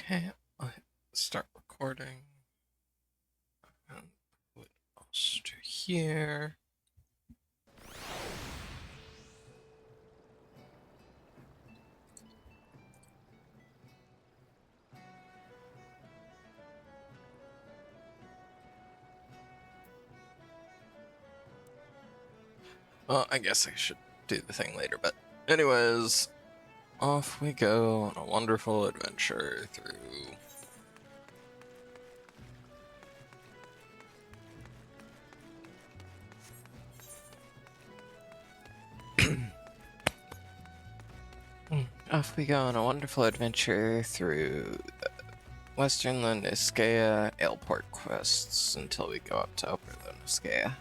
Okay, I'll start recording. And put us to here. Well, I guess I should do the thing later, but anyways, off we go on a wonderful adventure through off we go on a wonderful adventure through Western Iskea Airport quests until we go up to Upper Iskea.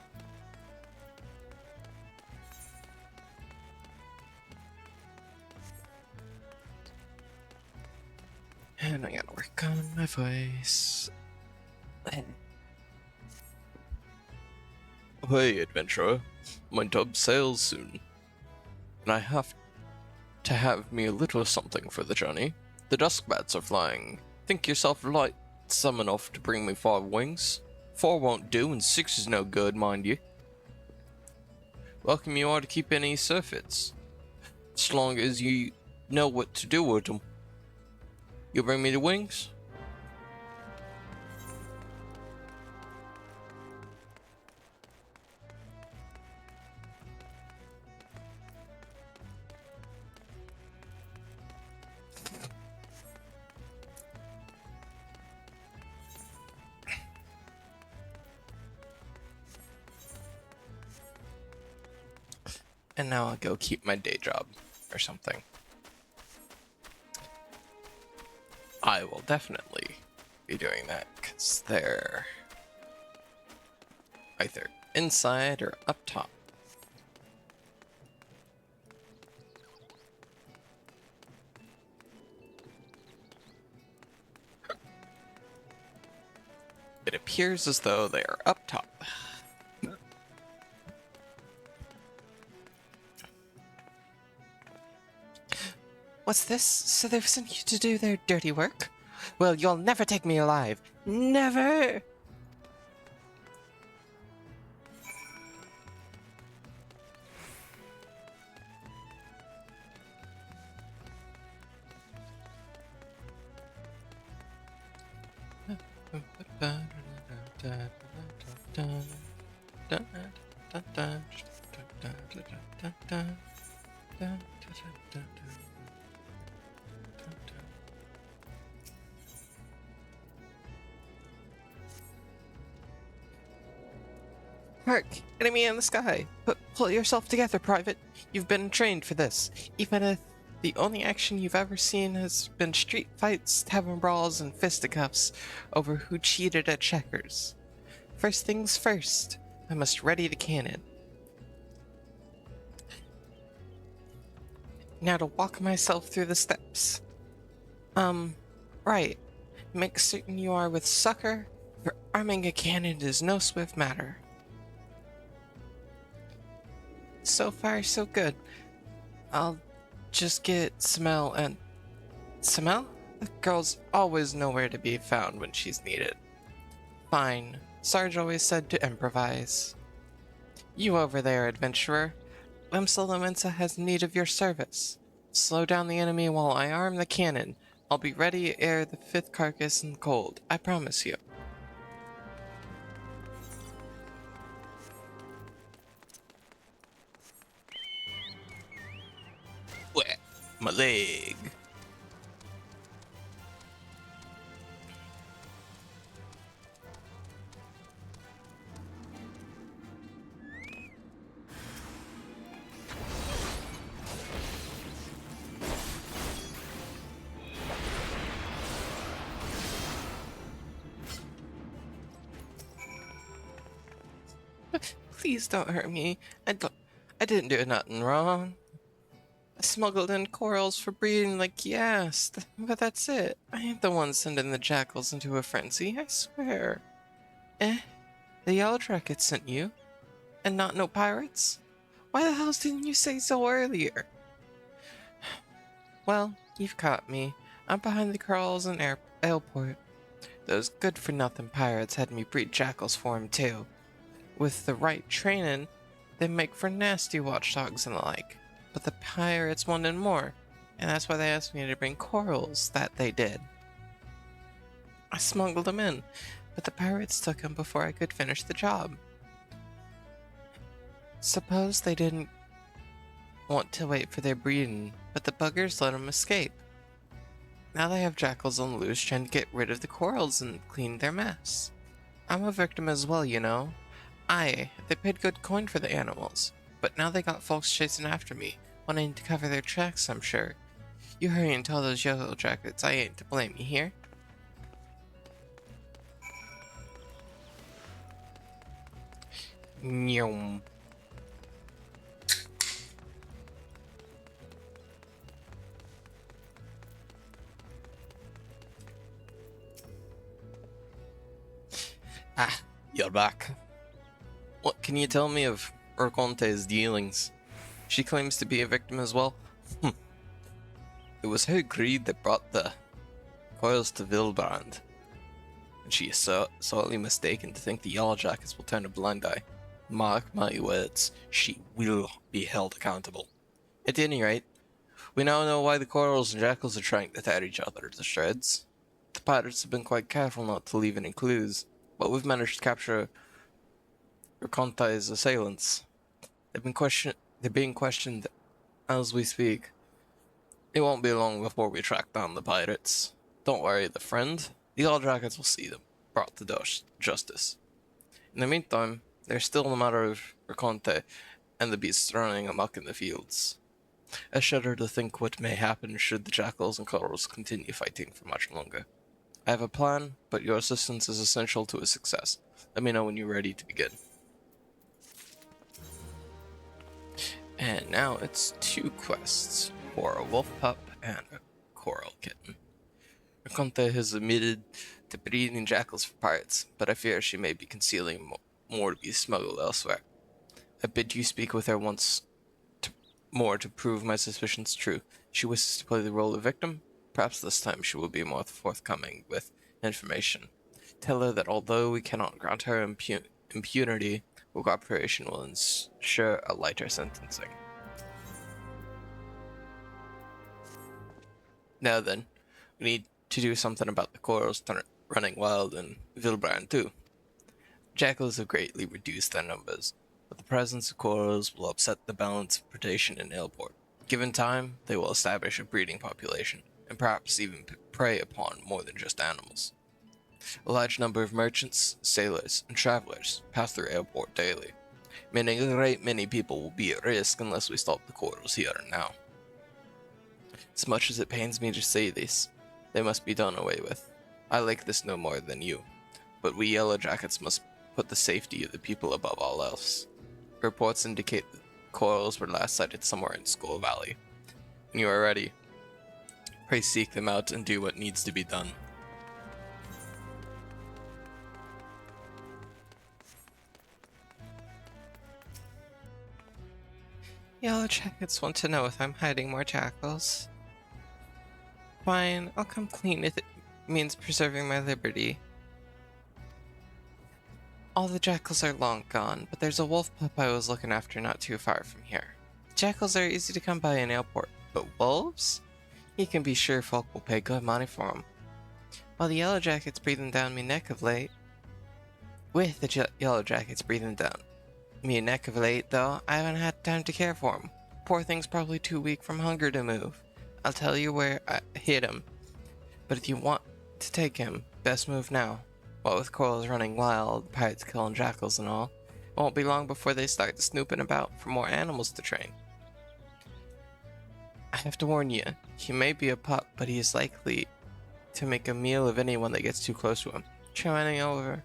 And I gotta work on my voice. Hey, adventurer. My tub sails soon, and I have to have me a little something for the journey. The dusk bats are flying. Think yourself lightsome enough to bring me 5 wings? 4 won't do, and 6 is no good, mind you. Welcome you are to keep any surfeits, as long as you know what to do with them. You'll bring me the wings? And now I'll go keep my day job or something. I will definitely be doing that because they're either inside or up top. It appears as though they are up top. What's this? So they've sent you to do their dirty work? Well, you'll never take me alive. Never! Hark! Enemy in the sky! Pull yourself together, Private. You've been trained for this. Even if the only action you've ever seen has been street fights, tavern brawls, and fisticuffs over who cheated at checkers. First things first, I must ready the cannon. Now to walk myself through the steps. Right. Make certain you are with succor, for arming a cannon is no swift matter. So far, so good. I'll just get Smell and... Smell? The girl's always nowhere to be found when she's needed. Fine. Sarge always said to improvise. You over there, adventurer. Limsa has need of your service. Slow down the enemy while I arm the cannon. I'll be ready ere the 5th carcass in cold, I promise you. Wet my leg. Please don't hurt me. I didn't do nothing wrong. I smuggled in corals for breeding like you asked, but that's it. I ain't the one sending the jackals into a frenzy, I swear. Eh? The Yellow Jacket sent you? And not no pirates? Why the hell didn't you say so earlier? Well, you've caught me. I'm behind the corrals in airport. Those good-for-nothing pirates had me breed jackals for 'em too. With the right training, they make for nasty watchdogs and the like. But the pirates wanted more, and that's why they asked me to bring corals. That they did. I smuggled them in, but the pirates took them before I could finish the job. Suppose they didn't want to wait for their breeding, but the buggers let them escape. Now they have jackals on the loose trying to get rid of the corals and clean their mess. I'm a victim as well, you know. They paid good coin for the animals, but now they got folks chasing after me, wanting to cover their tracks, I'm sure. You hurry and tell those yellow jackets I ain't to blame, you hear? Nyum. Ah, you're back. What can you tell me of Urconte's dealings? She claims to be a victim as well. It was her greed that brought the coils to Vilbrand, and she is sorely mistaken to think the Yellow Jackets will turn a blind eye. Mark my words, she will be held accountable. At any rate, we now know why the corals and jackals are trying to tear each other to shreds. The pirates have been quite careful not to leave any clues, but we've managed to capture Urconte's assailants. They're being questioned as we speak. It won't be long before we track down the pirates. Don't worry, the friend. The Yellow Jackets will see them brought to justice. In the meantime, there's still the matter of Urconte and the beasts running amok in the fields. I shudder to think what may happen should the jackals and corals continue fighting for much longer. I have a plan, but your assistance is essential to its success. Let me know when you're ready to begin. And now it's 2 quests for a wolf pup and a coral kitten. Urconte has admitted to breeding jackals for pirates, but I fear she may be concealing more to be smuggled elsewhere. I bid you speak with her once more to prove my suspicions true. She wishes to play the role of victim. Perhaps this time she will be more forthcoming with information. Tell her that although we cannot grant her impunity, cooperation will ensure a lighter sentencing. Now then, we need to do something about the corals running wild in Vilbrand too. Jackals have greatly reduced their numbers, but the presence of corals will upset the balance of predation in Ailport. Given time, they will establish a breeding population, and perhaps even prey upon more than just animals. A large number of merchants, sailors, and travelers pass through Airport daily, meaning a great many people will be at risk unless we stop the corals here and now. As much as it pains me to say this, they must be done away with. I like this no more than you, but we Yellow Jackets must put the safety of the people above all else. Reports indicate that corals were last sighted somewhere in Skull Valley. When you are ready, pray seek them out and do what needs to be done. Yellow Jackets want to know if I'm hiding more jackals. Fine, I'll come clean if it means preserving my liberty. All the jackals are long gone, but there's a wolf pup I was looking after not too far from here. Jackals are easy to come by in Airport, but wolves? You can be sure folk will pay good money for them. While the Yellow Jackets breathing down me neck of late... With the Yellow Jackets breathing down me neck of late, though, I haven't had time to care for him. Poor thing's probably too weak from hunger to move. I'll tell you where I hid him, but if you want to take him, best move now. What with corals running wild, pirates killing jackals and all, it won't be long before they start snooping about for more animals to train. I have to warn you, he may be a pup, but he is likely to make a meal of anyone that gets too close to him. Try running over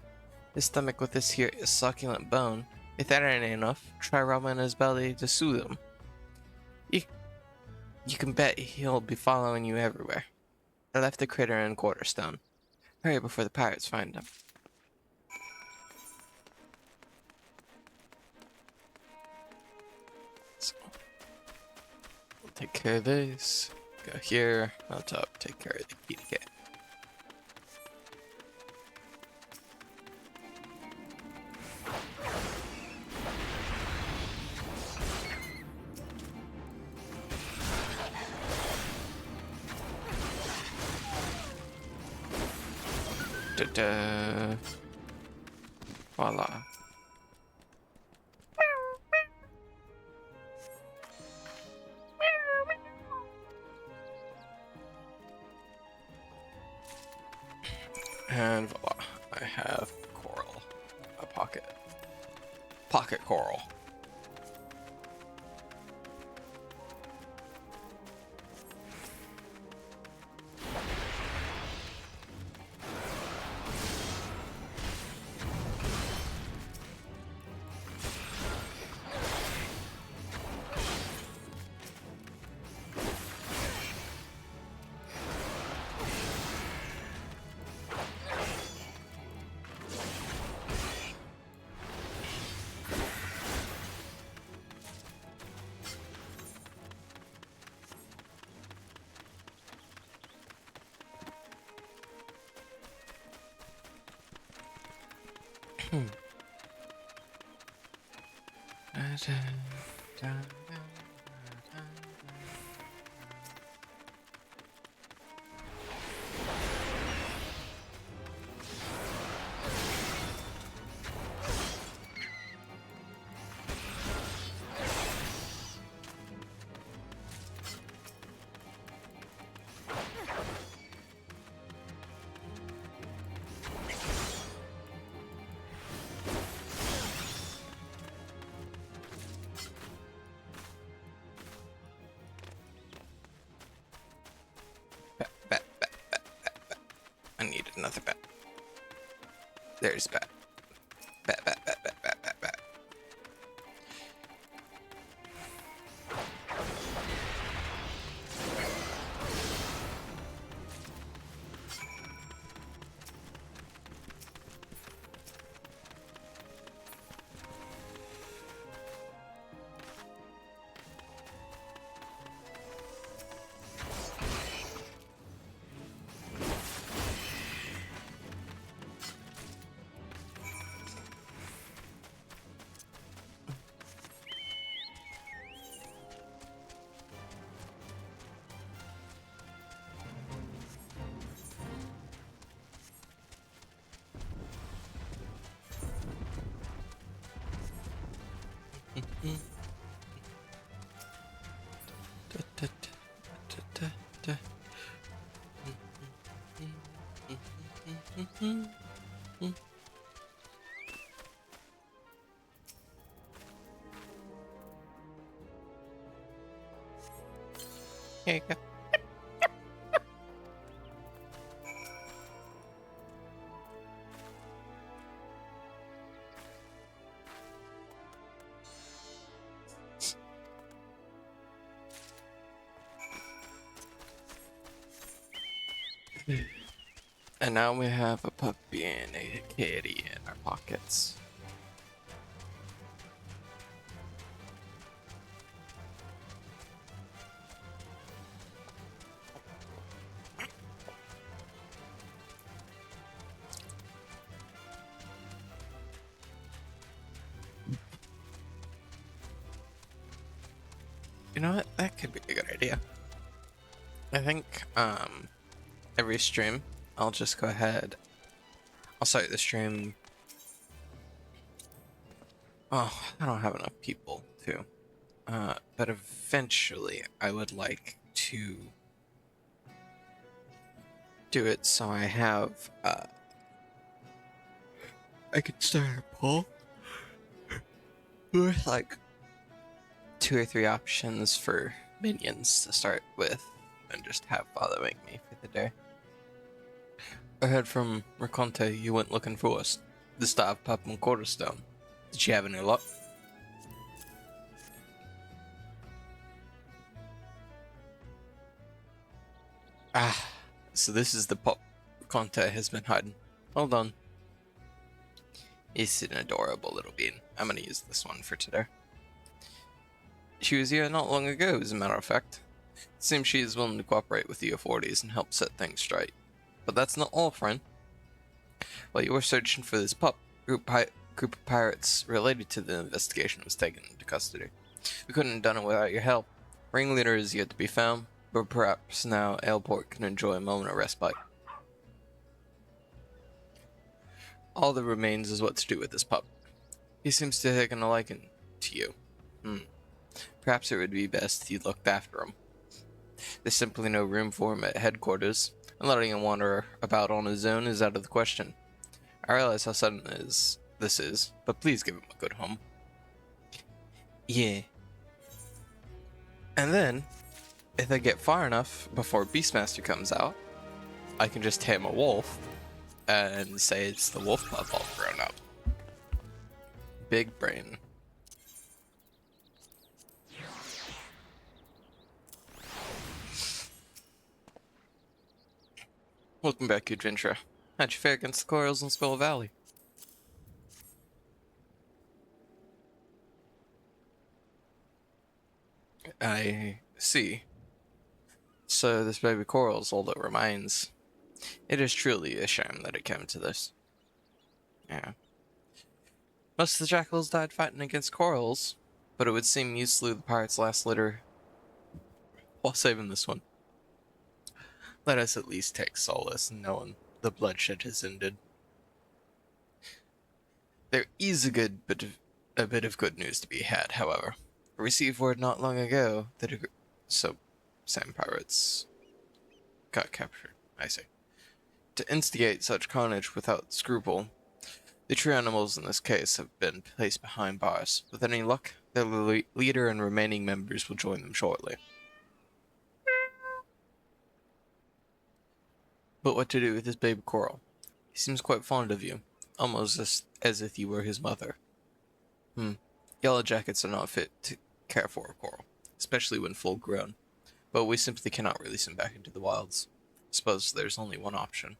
his stomach with this here succulent bone. If that ain't enough, try rubbing his belly to soothe him. You can bet he'll be following you everywhere. I left the critter in Quarterstone. Hurry before the pirates find him. So, we'll take care of this. Go here, on top, take care of the kitty cat. Da-da. Voila. And voila, I have coral. A pocket coral. I need another bat. There's bat. Bat. Here you go. And now we have a puppy and a kitty in our pockets. You know what? That could be a good idea. I think every stream I'll just go ahead. I'll start the stream. Oh, I don't have enough people to. But eventually I would like to do it so I have I could start a poll with like 2 or 3 options for minions to start with and just have following me for the day. I heard from Raconte you went looking for us. The star of Purple and Quarterstone. Did you have any luck? Ah, so this is the pop Raconte has been hiding. Hold on. He's an adorable little bean. I'm gonna use this one for today. She was here not long ago, as a matter of fact. It seems she is willing to cooperate with the authorities and help set things straight. But that's not all, friend. While you were searching for this pup, group of pirates related to the investigation was taken into custody. We couldn't have done it without your help. Ringleader is yet to be found, but perhaps now Ailport can enjoy a moment of respite. All that remains is what to do with this pup. He seems to have taken a liking to you. Perhaps it would be best if you looked after him. There's simply no room for him at headquarters, and letting him wander about on his own is out of the question. I realize how sudden this is, but please give him a good home. Yeah. And then, if I get far enough before Beastmaster comes out, I can just tame a wolf and say it's the wolf pup all grown up. Big brain. Welcome back, adventurer. How'd you fare against the Corals in Skull Valley? I see. So this baby coral is all that remains. It is truly a shame that it came to this. Yeah. Most of the jackals died fighting against corals, but it would seem you slew the pirate's last litter while saving this one. Let us at least take solace in knowing the bloodshed has ended. There is a bit of good news to be had, however. I received word not long ago that some pirates got captured, I see. To instigate such carnage without scruple, the true animals in this case have been placed behind bars. With any luck, their leader and remaining members will join them shortly. But what to do with this baby coral? He seems quite fond of you, almost as if you were his mother. Yellow jackets are not fit to care for a coral, especially when full grown, but we simply cannot release him back into the wilds. I suppose there's only one option.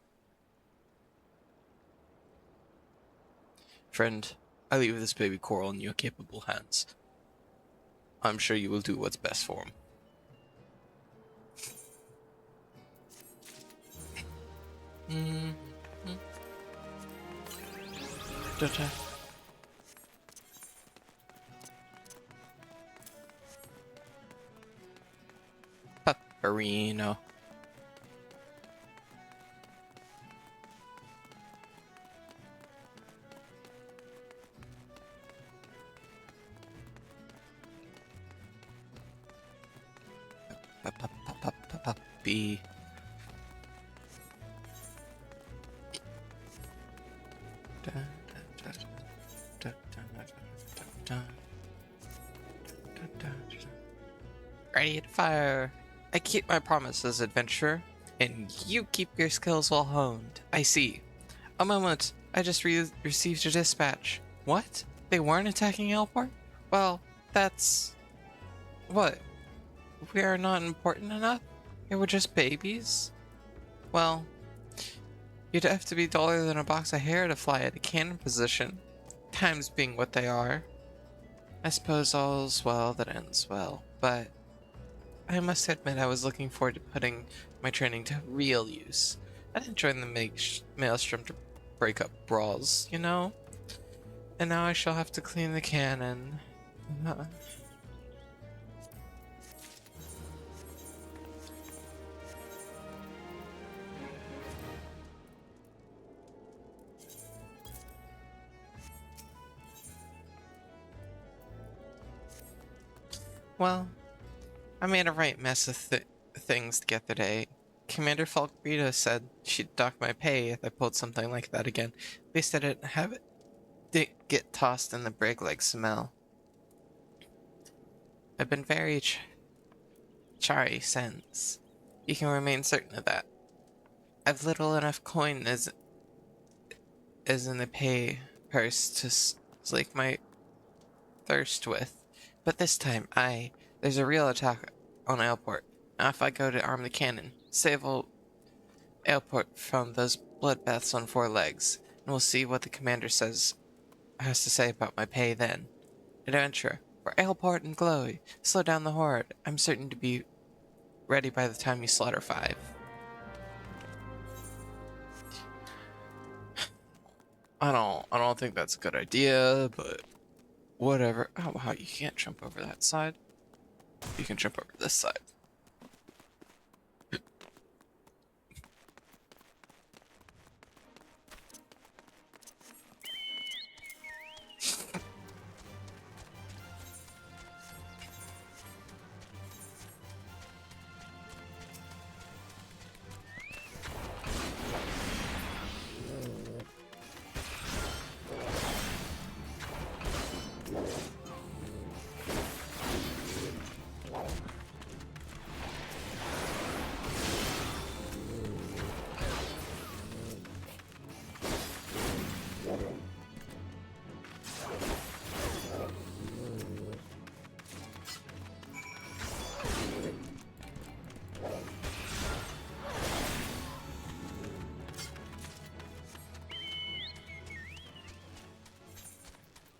Friend, I leave this baby coral in your capable hands. I'm sure you will do what's best for him. Pepperino. Puppy. Ready to fire. I keep my promises, adventurer, and you keep your skills well honed. I see. A moment. I just received a dispatch. What? They weren't attacking Elport? Well, that's... What? We are not important enough? They were just babies? Well, you'd have to be duller than a box of hair to fly at a cannon position. Times being what they are. I suppose all's well that ends well, but I must admit I was looking forward to putting my training to real use. I didn't join the maelstrom to break up brawls, you know? And now I shall have to clean the cannon. Well, I made a right mess of things to get today. Commander Falkrita said she'd dock my pay if I pulled something like that again. At least I didn't have it get tossed in the brig like smell. I've been very chary since. You can remain certain of that. I've little enough coin as in the pay purse to slake my thirst with. But this time, there's a real attack on Ailport. Now if I go to arm the cannon, save Ailport from those bloodbaths on 4 legs, and we'll see what the commander has to say about my pay then. Adventure, for Ailport and Glowy, slow down the horde. I'm certain to be ready by the time you slaughter 5. I don't think that's a good idea, but whatever. Oh wow, you can't jump over that side. You can jump over this side.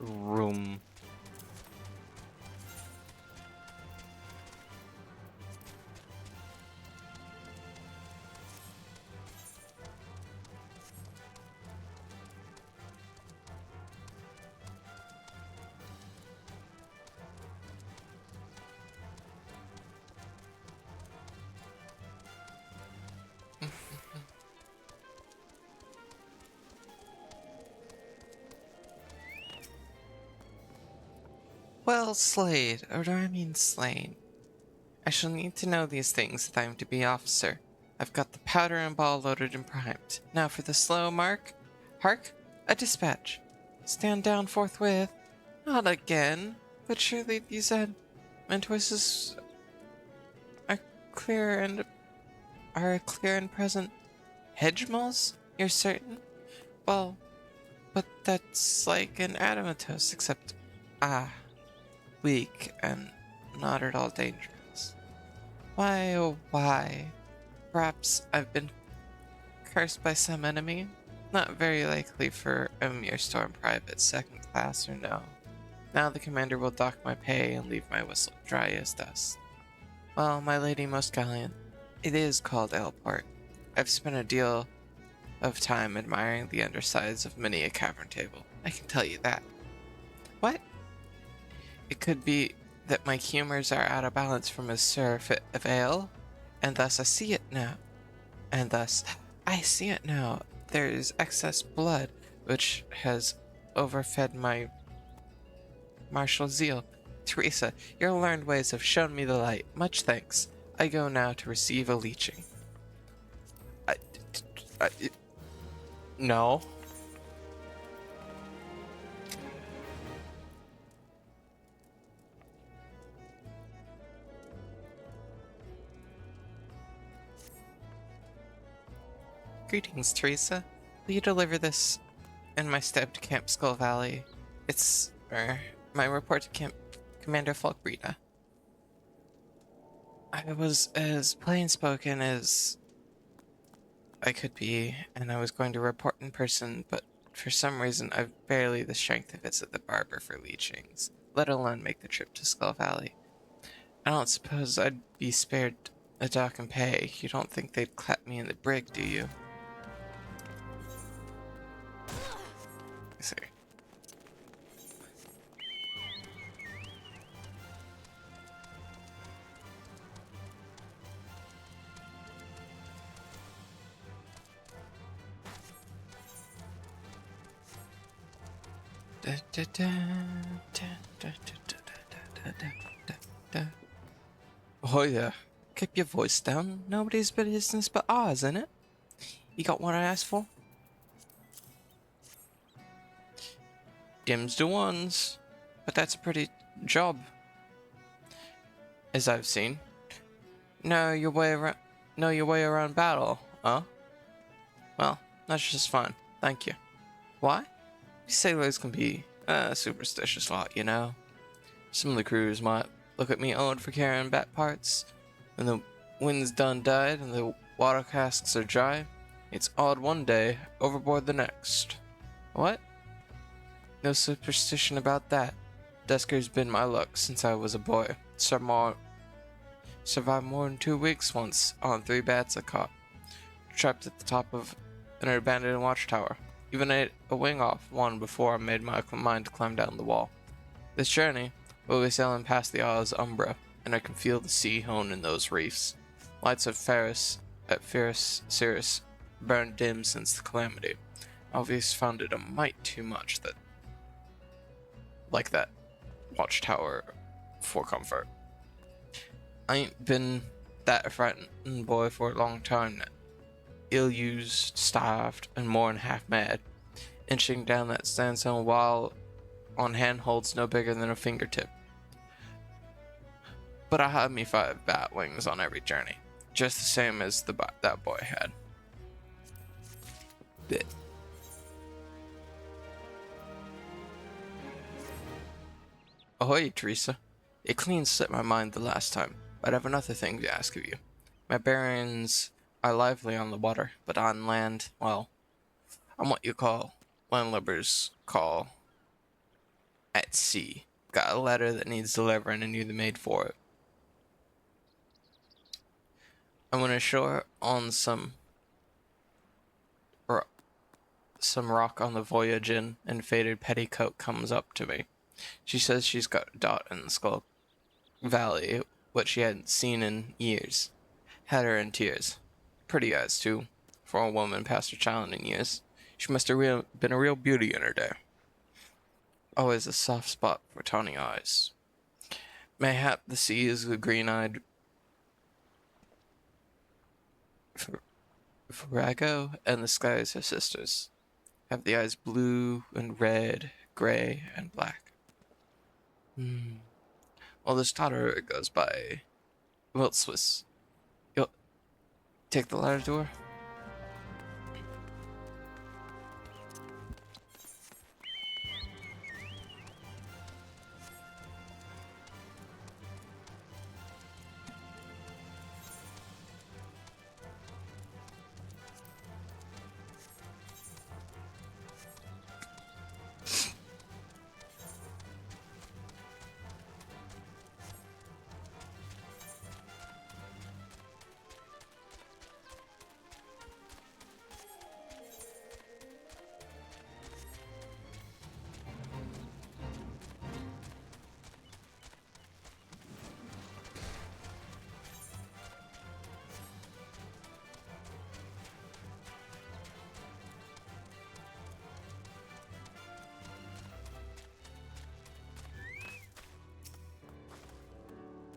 Room. Well, Slade, or do I mean slain? I shall need to know these things if I am to be officer. I've got the powder and ball loaded and primed. Now for the slow mark. Hark! A dispatch. Stand down forthwith. Not again. But surely these voices are clear and present. Hedgemoles? You're certain? Well, but that's like an adamantos, except weak and not at all dangerous. Why, oh why? Perhaps I've been cursed by some enemy? Not very likely for a mere storm private, second class or no. Now the commander will dock my pay and leave my whistle dry as dust. Well, my lady most gallant, it is called Aleport. I've spent a deal of time admiring the undersides of many a cavern table, I can tell you that. What? It could be that my humors are out of balance from a surfeit of ale, and thus I see it now. There is excess blood, which has overfed my martial zeal. Teresa, your learned ways have shown me the light. Much thanks. I go now to receive a leeching. No. Greetings, Teresa. Will you deliver this in my step to Camp Skull Valley? It's, my report to Camp Commander Falkbrita. I was as plain-spoken as I could be, and I was going to report in person, but for some reason I've barely the strength to visit the barber for leechings, let alone make the trip to Skull Valley. I don't suppose I'd be spared a dock and pay. You don't think they'd clap me in the brig, do you? See. Oh yeah, keep your voice down. Nobody's business but ours, innit? You got what I asked for? Dim's the ones, but that's a pretty job, as I've seen. Know your way around battle, huh? Well, that's just fine. Thank you. Why? Sailors can be a superstitious lot, you know. Some of the crews might look at me odd for carrying back parts. When the wind's done died and the water casks are dry, it's odd one day, overboard the next. What? No superstition about that. Desker's been my luck since I was a boy. Survived more than 2 weeks once on 3 bats I caught, trapped at the top of an abandoned watchtower. Even ate a wing off one before I made my mind climb down the wall. This journey will be sailing past the Isles Umbra, and I can feel the sea hone in those reefs. Lights at Ferris Cirrus burned dim since the calamity. Obviously found it a mite too much that watchtower for comfort. I ain't been that frightened boy for a long time now. Ill-used, starved, and more than half mad, inching down that sandstone while on handholds no bigger than a fingertip. But I had me 5 bat wings on every journey, just the same as that boy had. Bit. Ahoy, Teresa. It clean slipped my mind the last time, but I have another thing to ask of you. My bearings are lively on the water, but on land, well, I'm what you call, landlubbers call, at sea. Got a letter that needs delivering and you're the maid for it. I went ashore on some rock on the voyage in, and faded petticoat comes up to me. She says she's got a dot in the Skull Valley, what she hadn't seen in years. Had her in tears. Pretty eyes, too, for a woman past her childhood years. She must have been a real beauty in her day. Always a soft spot for tawny eyes. Mayhap the sea is the green-eyed Virago, and the sky is her sisters. Have the eyes blue and red, gray and black. Well, this daughter goes by Wiltswiss. You'll take the ladder to her?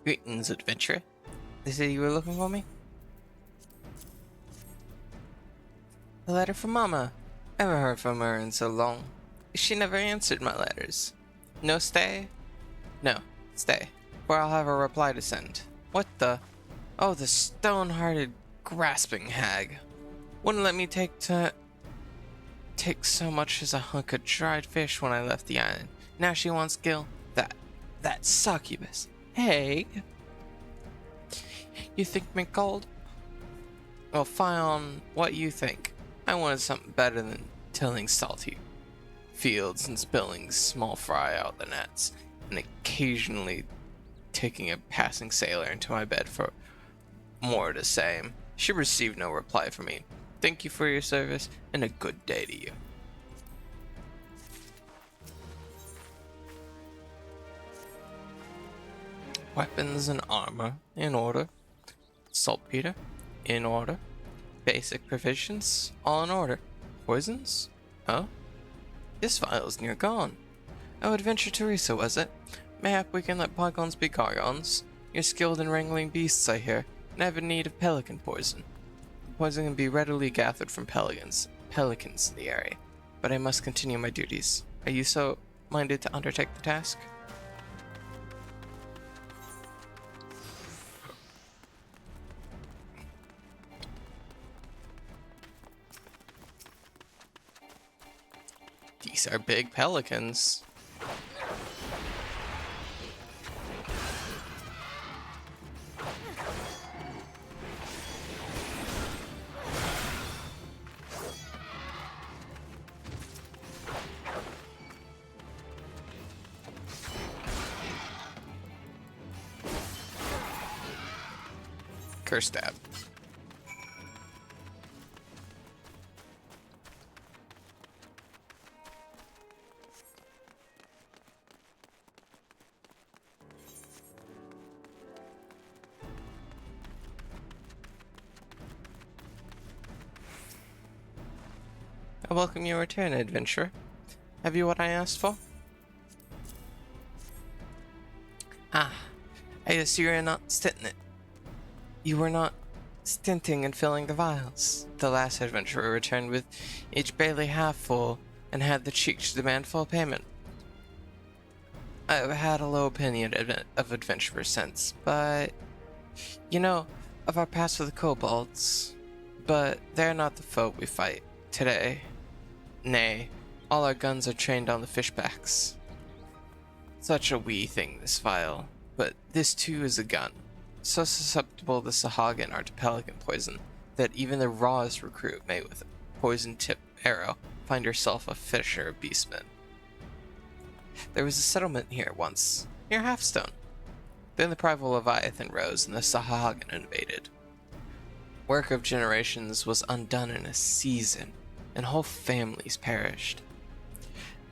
Greetings, adventurer. They said you were looking for me? A letter from Mama. I haven't heard from her in so long. She never answered my letters. No stay? No, stay. Or I'll have a reply to send. What the? Oh, the stone-hearted, grasping hag. Wouldn't let me take so much as a hunk of dried fish when I left the island. Now she wants Gil. That succubus. Hey, you think me cold? Well, fine on what you think. I wanted something better than tilling salty fields and spilling small fry out the nets, and occasionally taking a passing sailor into my bed for more of the same. She received no reply from me. Thank you for your service, and a good day to you. Weapons and armor, in order. Saltpeter, in order. Basic provisions, all in order. Poisons? Oh? This vial's near gone. Oh, Adventure Teresa, was it? Mayhap we can let bygones be bygones. You're skilled in wrangling beasts, I hear, and I have a need of pelican poison. Poison can be readily gathered from pelicans in the area, but I must continue my duties. Are you so minded to undertake the task? These are big pelicans. First stab. I welcome your return, adventurer. Have you what I asked for? Ah, I guess you were not stinting it. You were not stinting in filling the vials. The last adventurer returned with each barely half full and had the cheek to demand full payment. I've had a low opinion of adventurers since, but you know, of our past with the kobolds. But they're not the foe we fight today. Nay, all our guns are trained on the fishbacks. Such a wee thing, this vial, but this too is a gun. So susceptible to Sahagin or to pelican poison that even the rawest recruit may, with a poison-tipped arrow, find herself a fisher of beastmen. There was a settlement here once, near Halfstone. Then the primal Leviathan rose and the Sahagin invaded. Work of generations was undone in a season, and whole families perished.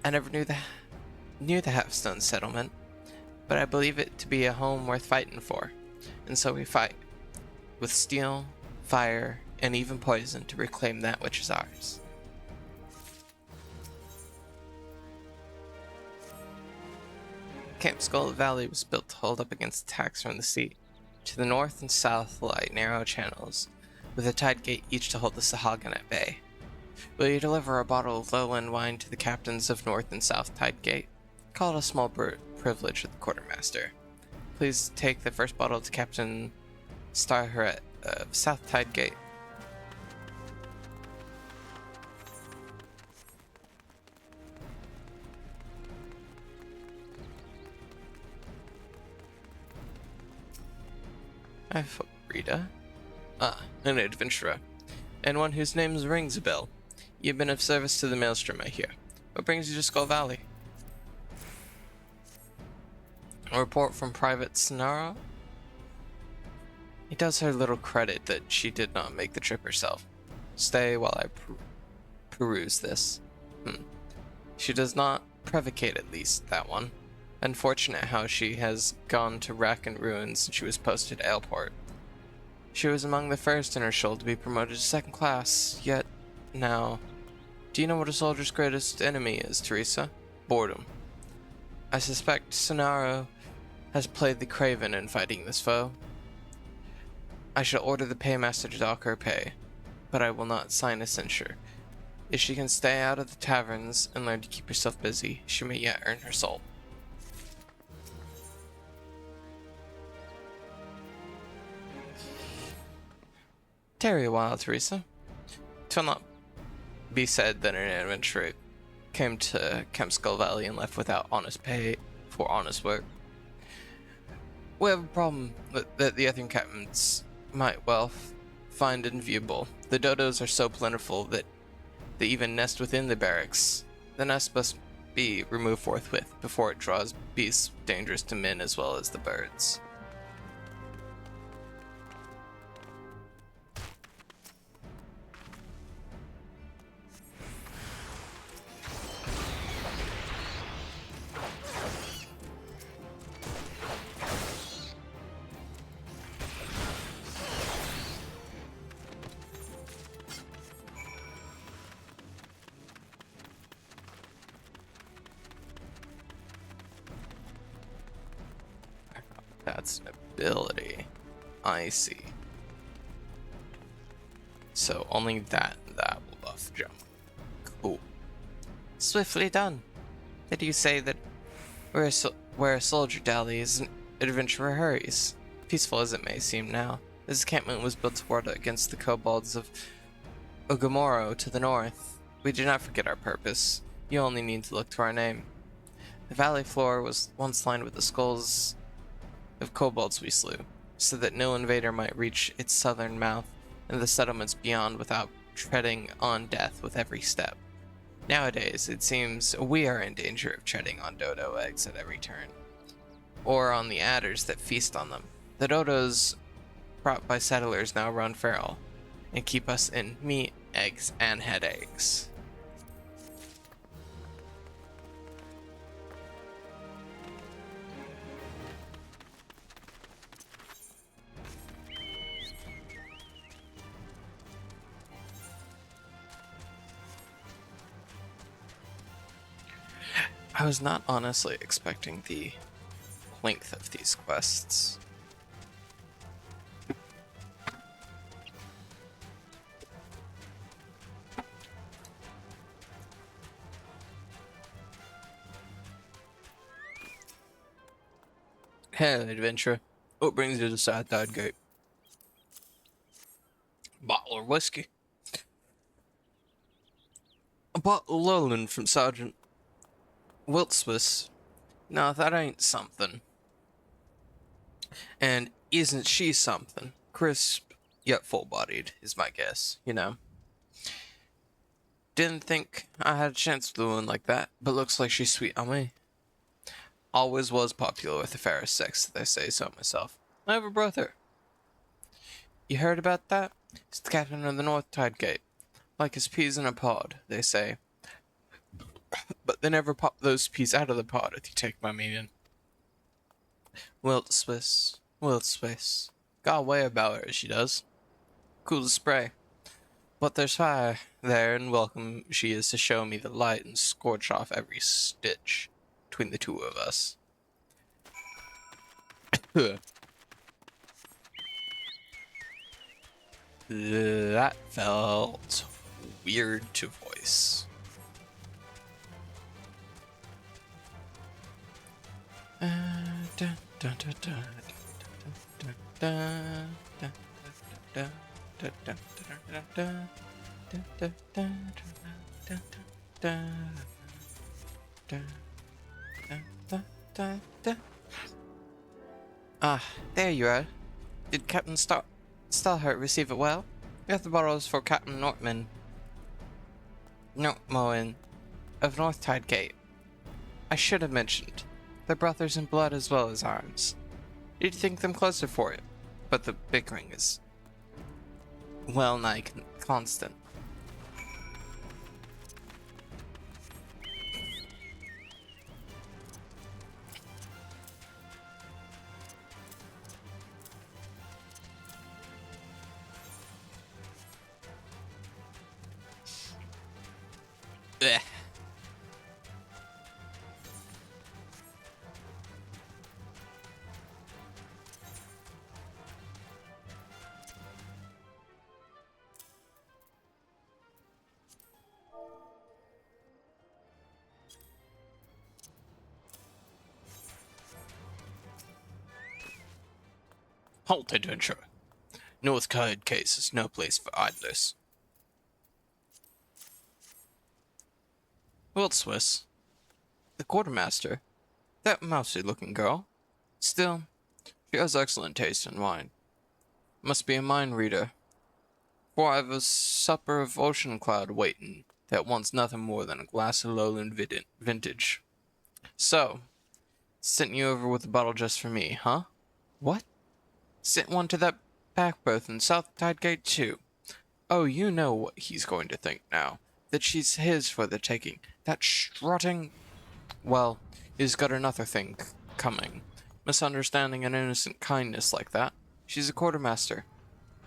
I never knew the Halfstone settlement, but I believe it to be a home worth fighting for, and so we fight, with steel, fire, and even poison to reclaim that which is ours. Camp Skull Valley was built to hold up against attacks from the sea. To the north and south lie narrow channels, with a tide gate each to hold the Sahagin at bay. Will you deliver a bottle of lowland wine to the captains of North and South Tide Gate? Call it a small privilege of the quartermaster. Please take the first bottle to Captain Starheret of South Tide Gate. I've Rita. Ah, an adventurer, and one whose name rings a bell. You've been of service to the Maelstrom, I hear. What brings you to Skull Valley? A report from Private Snara? It does her little credit that she did not make the trip herself. Stay while I peruse this. She does not prevocate, at least, that one. Unfortunate how she has gone to rack and ruin since she was posted at Aleport. She was among the first in her shoal to be promoted to second class, yet now... Do you know what a soldier's greatest enemy is, Teresa? Boredom. I suspect Sonaro has played the craven in fighting this foe. I shall order the paymaster to dock her pay, but I will not sign a censure. If she can stay out of the taverns and learn to keep herself busy, she may yet earn her soul. Tarry a while, Teresa. 'Twill not be said that an adventurer came to Camp Skull Valley and left without honest pay for honest work. We have a problem that the other captains might well find enviable. The dodos are so plentiful that they even nest within the barracks. The nest must be removed forthwith before it draws beasts dangerous to men as well as the birds. That's an ability. I see. So only that will buff jump. Cool. Swiftly done. Did you say that where a soldier dallies, an adventurer hurries? Peaceful as it may seem now, this encampment was built to ward against the kobolds of Ugamoro to the north. We do not forget our purpose. You only need to look to our name. The valley floor was once lined with the skulls of kobolds we slew, so that no invader might reach its southern mouth and the settlements beyond without treading on death with every step. Nowadays, it seems we are in danger of treading on dodo eggs at every turn, or on the adders that feast on them. The dodos brought by settlers now run feral and keep us in meat, eggs, and headaches. I was not honestly expecting the length of these quests. Hey, adventurer. What brings you to Southside Gate? Bottle of whiskey. A bottle of Lowland from Sergeant Wiltswiss. Now that ain't something. And isn't she something? Crisp, yet full-bodied, is my guess, you know. Didn't think I had a chance with a woman like that, but looks like she's sweet on me. Always was popular with the fairest sex, if I say so myself. I have a brother. You heard about that? He's the captain of the North Tide Gate. Like his peas in a pod, they say. But they never pop those peas out of the pod, if you take my meaning. Wilt Swiss. Got a way about her, she does. Cool to spray. But there's fire there, and welcome she is to show me the light and scorch off every stitch between the two of us. That felt weird to voice. Ah, there you are. Did Captain Stallhart receive it well? We have the bottles for Captain Nortmoen of North Tide Gate. I should have mentioned. They're brothers in blood as well as arms. You'd think them closer for it, but the bickering is well-nigh constant. Ugh. Halt, adventurer. North Tide Case is no place for idlers. Well, Swiss, the quartermaster, that mousy-looking girl. Still, she has excellent taste in wine. Must be a mind reader, for I've a supper of ocean cloud waiting that wants nothing more than a glass of lowland vintage. So, sent you over with a bottle just for me, huh? What? Sent one to that back berth in South Tide Gate too. Oh, you know what he's going to think now. That she's his for the taking. That strutting... Well, he's got another thing coming. Misunderstanding an innocent kindness like that. She's a quartermaster.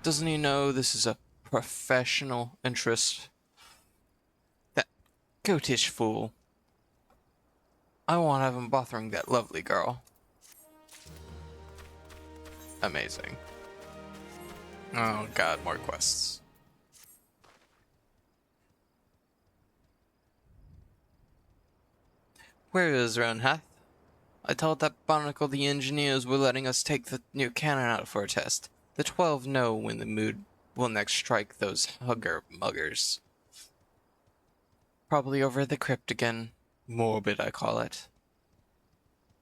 Doesn't he know this is a professional interest? That goatish fool. I won't have him bothering that lovely girl. Amazing. Oh god, more quests. Where is Ronhath? I told that barnacle the engineers were letting us take the new cannon out for a test. The 12 know when the mood will next strike those muggers. Probably over the crypt again. Morbid, I call it.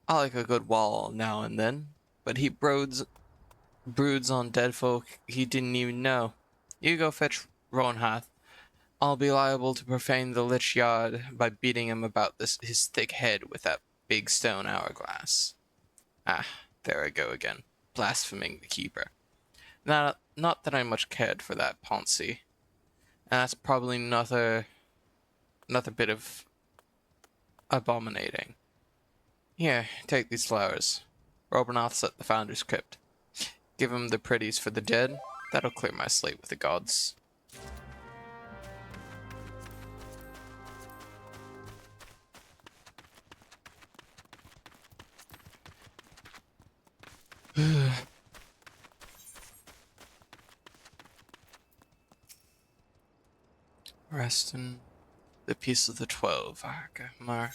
I like a good wall now and then, but he broods on dead folk he didn't even know. You go fetch Ronhath. I'll be liable to profane the lich yard by beating him about his thick head with that big stone hourglass. Ah, there I go again, blaspheming the keeper. Not that I much cared for that Ponzi. And that's probably another bit of abominating. Here, take these flowers. Robinoth's at the Founder's Crypt. Give him the pretties for the dead. That'll clear my slate with the gods. Rest in the peace of the 12, Argamar.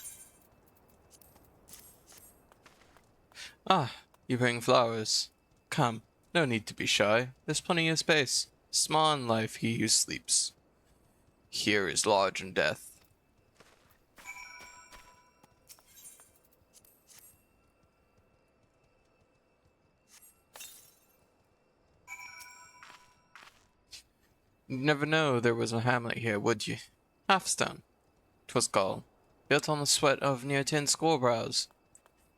Ah, you bring flowers. Come, no need to be shy. There's plenty of space. Small in life he who sleeps. Here is large in death. You'd never know there was a hamlet here, would you? Halfstone, 'twas called, built on the sweat of near 10 schoolbrows,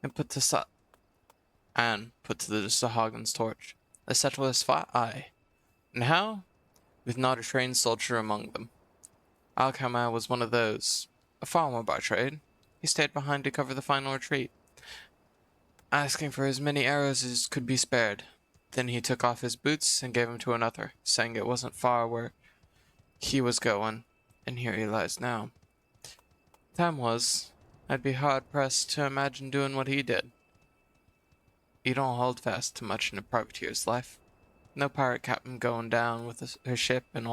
and put to the Sahagins torch. The settlers fought aye. And how? With not a trained soldier among them. Alchemar was one of those, a farmer by trade. He stayed behind to cover the final retreat, asking for as many arrows as could be spared. Then he took off his boots and gave them to another, saying it wasn't far where he was going, and here he lies now. Time was, I'd be hard-pressed to imagine doing what he did. You don't hold fast to much in a privateer's life. No pirate captain going down with her ship, and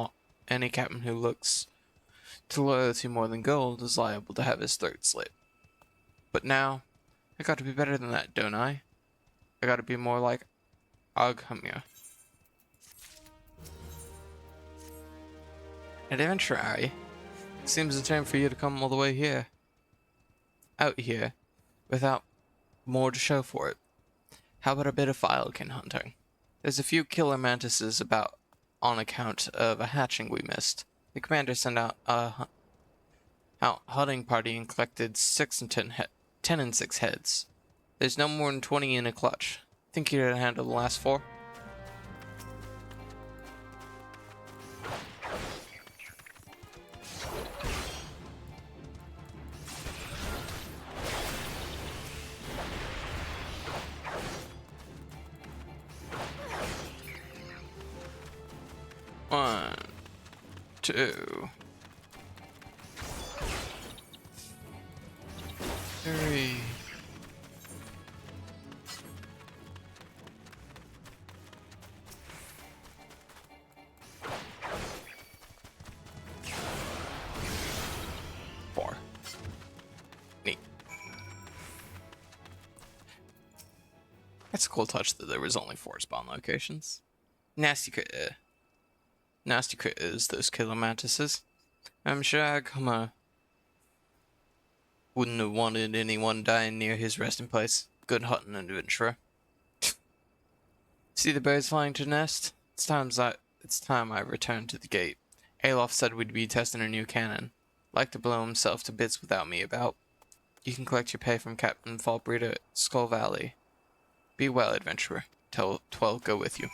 any captain who looks to loyalty more than gold is liable to have his throat slit. But now, I gotta be better than that, don't I? I gotta be more like Aghamir. An adventure, Ari. Seems a shame for you to come all the way here. Out here, without more to show for it. How about a bit of filekin hunting? There's a few killer mantises about on account of a hatching we missed. The commander sent out a hunting party and collected 10 and 6 heads. There's no more than 20 in a clutch. Think you can handle the last 4? One, 2, 3. 4. Neat. That's a cool touch that there was only 4 spawn locations. Nasty critters, those killer mantises. I'm sure Aghamar wouldn't have wanted anyone dying near his resting place. Good hunting, adventurer. See the birds flying to the nest? It's time I return to the gate. Alof said we'd be testing a new cannon. Like to blow himself to bits without me about. You can collect your pay from Captain Fallbreeder at Skull Valley. Be well, adventurer. Tell 12 go with you.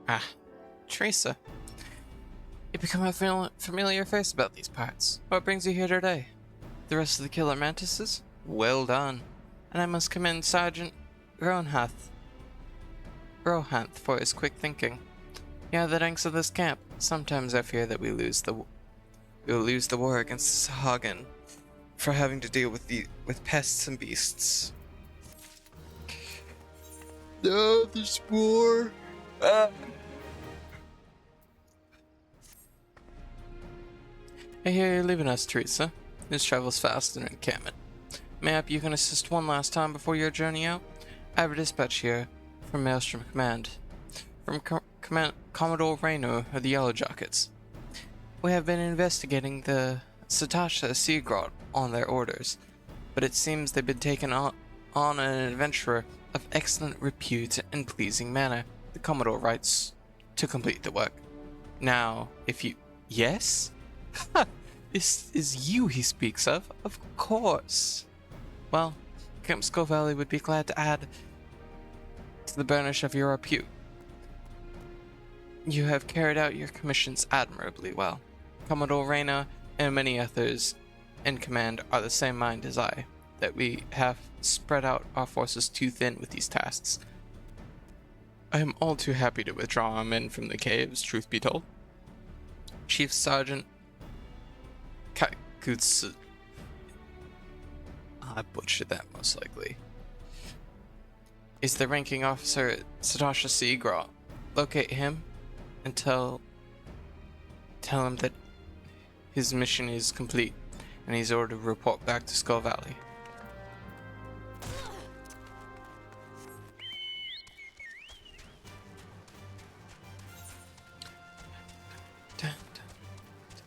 Ah, Teresa. You become a familiar face about these parts. What brings you here today? The rest of the killer mantises? Well done. And I must commend Sergeant Rohanth for his quick thinking. Yeah, the ranks of this camp. Sometimes I fear that we'll lose the war against Sahagin for having to deal with pests and beasts. No, the spore. I hear you're leaving us, Teresa. News travels fast in encampment. Mayhap you can assist one last time before your journey out? I have a dispatch here from Maelstrom Command. From Commodore Rayno of the Yellow Jackets. We have been investigating the Satasha Seagrot on their orders, but it seems they've been taken on an adventurer of excellent repute and pleasing manner. The Commodore writes to complete the work. Now, if you... Yes? This is you he speaks of? Of course. Well, Camp Skull Valley would be glad to add to the burnish of your repute. You have carried out your commissions admirably well. Commodore Reyna and many others in command are the same mind as I, that we have spread out our forces too thin with these tasks. I am all too happy to withdraw our men from the caves, truth be told. Chief Sergeant Kakutsu. I butchered that most likely. Is the ranking officer at Satasha Seagrot. Locate him and tell him that his mission is complete and he's ordered to report back to Skull Valley. Dun, dun,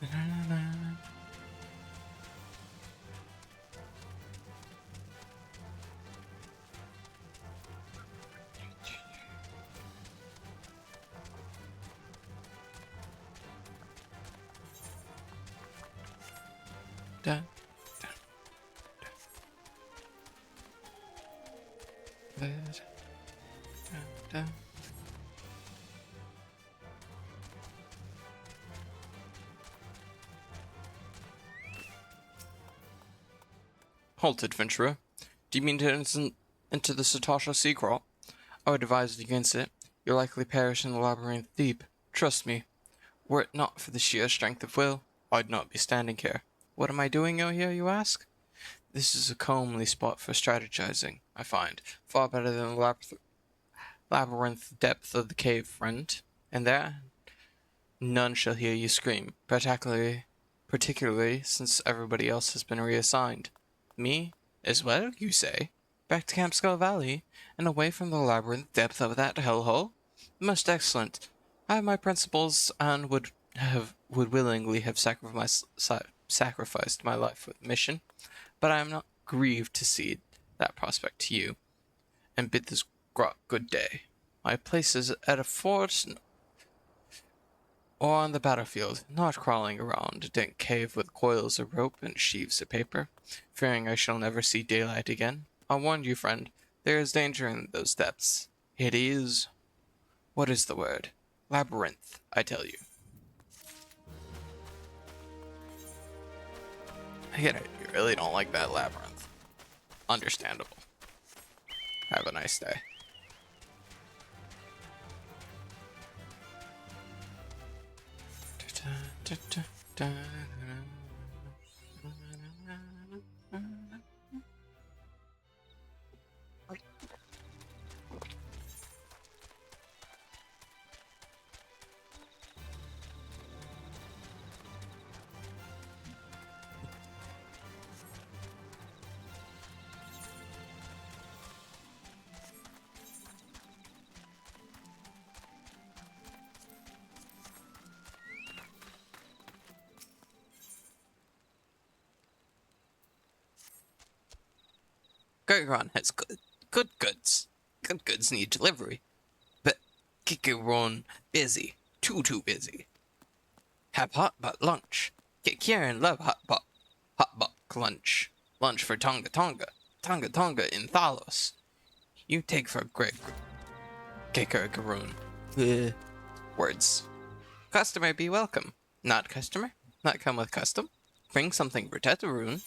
dun, dun, dun. Halt, adventurer. Do you mean to enter the Satasha Seagrot? I would advise against it. You'll likely perish in the labyrinth deep. Trust me. Were it not for the sheer strength of will, I'd not be standing here. What am I doing out here, you ask? This is a comely spot for strategizing, I find. Far better than the labyrinth depth of the cave, friend. And there, none shall hear you scream, particularly since everybody else has been reassigned. Me, as well, you say? Back to Camp Skull Valley, and away from the labyrinth depth of that hellhole? Most excellent. I have my principles, and would willingly have sacrificed my life for the mission, but I am not grieved to cede that prospect to you, and bid this grot good day. My place is at a fort or on the battlefield, not crawling around a dank cave with coils of rope and sheaves of paper, fearing I shall never see daylight again. I warned you, friend, there is danger in those depths. It is... what is the word? Labyrinth, I tell you. I get it, you really don't like that labyrinth. Understandable. Have a nice day. Gurgon has good goods. Good goods need delivery. But Kikuron busy. Too busy. Have hot butt lunch. Kieran love hot butt lunch. Lunch for Tonga Tonga in Thalos. You take for Greg Kikuron. Words. Customer be welcome. Not customer. Not come with custom. Bring something for Tetaroon.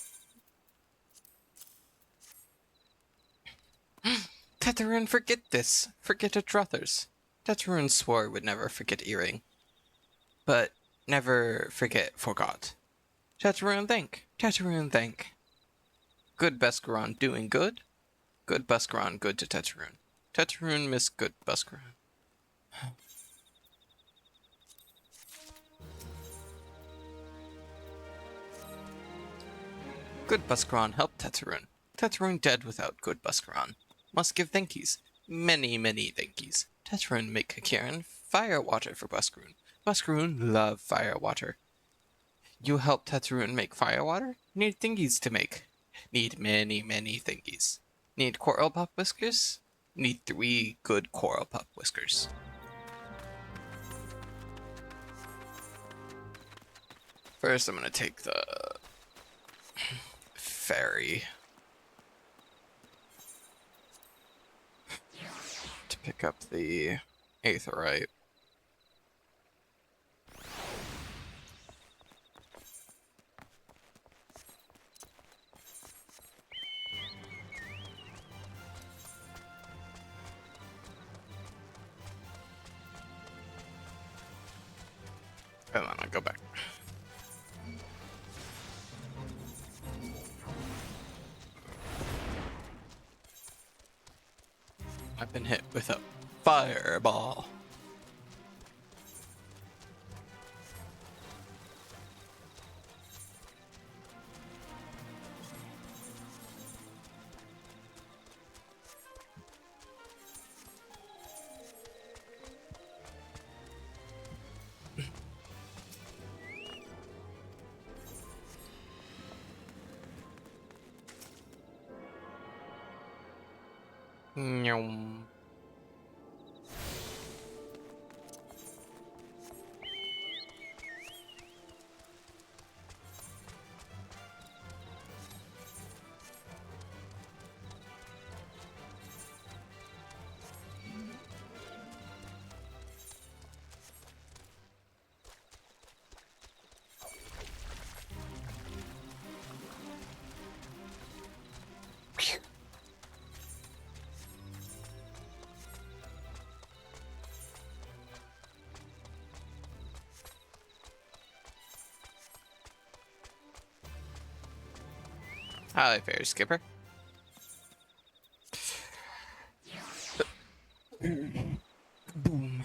Tetaroon, forget this. Forget it, Druthers. Tetaroon swore would never forget Earring. But never forgot. Tetaroon think. Tetaroon think. Good Bescaron doing good. Good Bescaron good to Tetaroon. Tetaroon miss good Bescaron. Good Bescaron helped Tetaroon. Tetaroon dead without good Bescaron. Must give thankies. Many thankies. Tetaroon make Kieran fire water for Buskaroon. Buskaroon love fire water. You help Tetraroon make fire water? Need thingies to make. Need many, many thingies. Need coral pup whiskers? Need 3 good coral pup whiskers. First, I'm gonna take the ferry to pick up the aetheryte. And then I'll go back. I've been hit with a fireball. Nyum. Hi there, Skipper. Boom.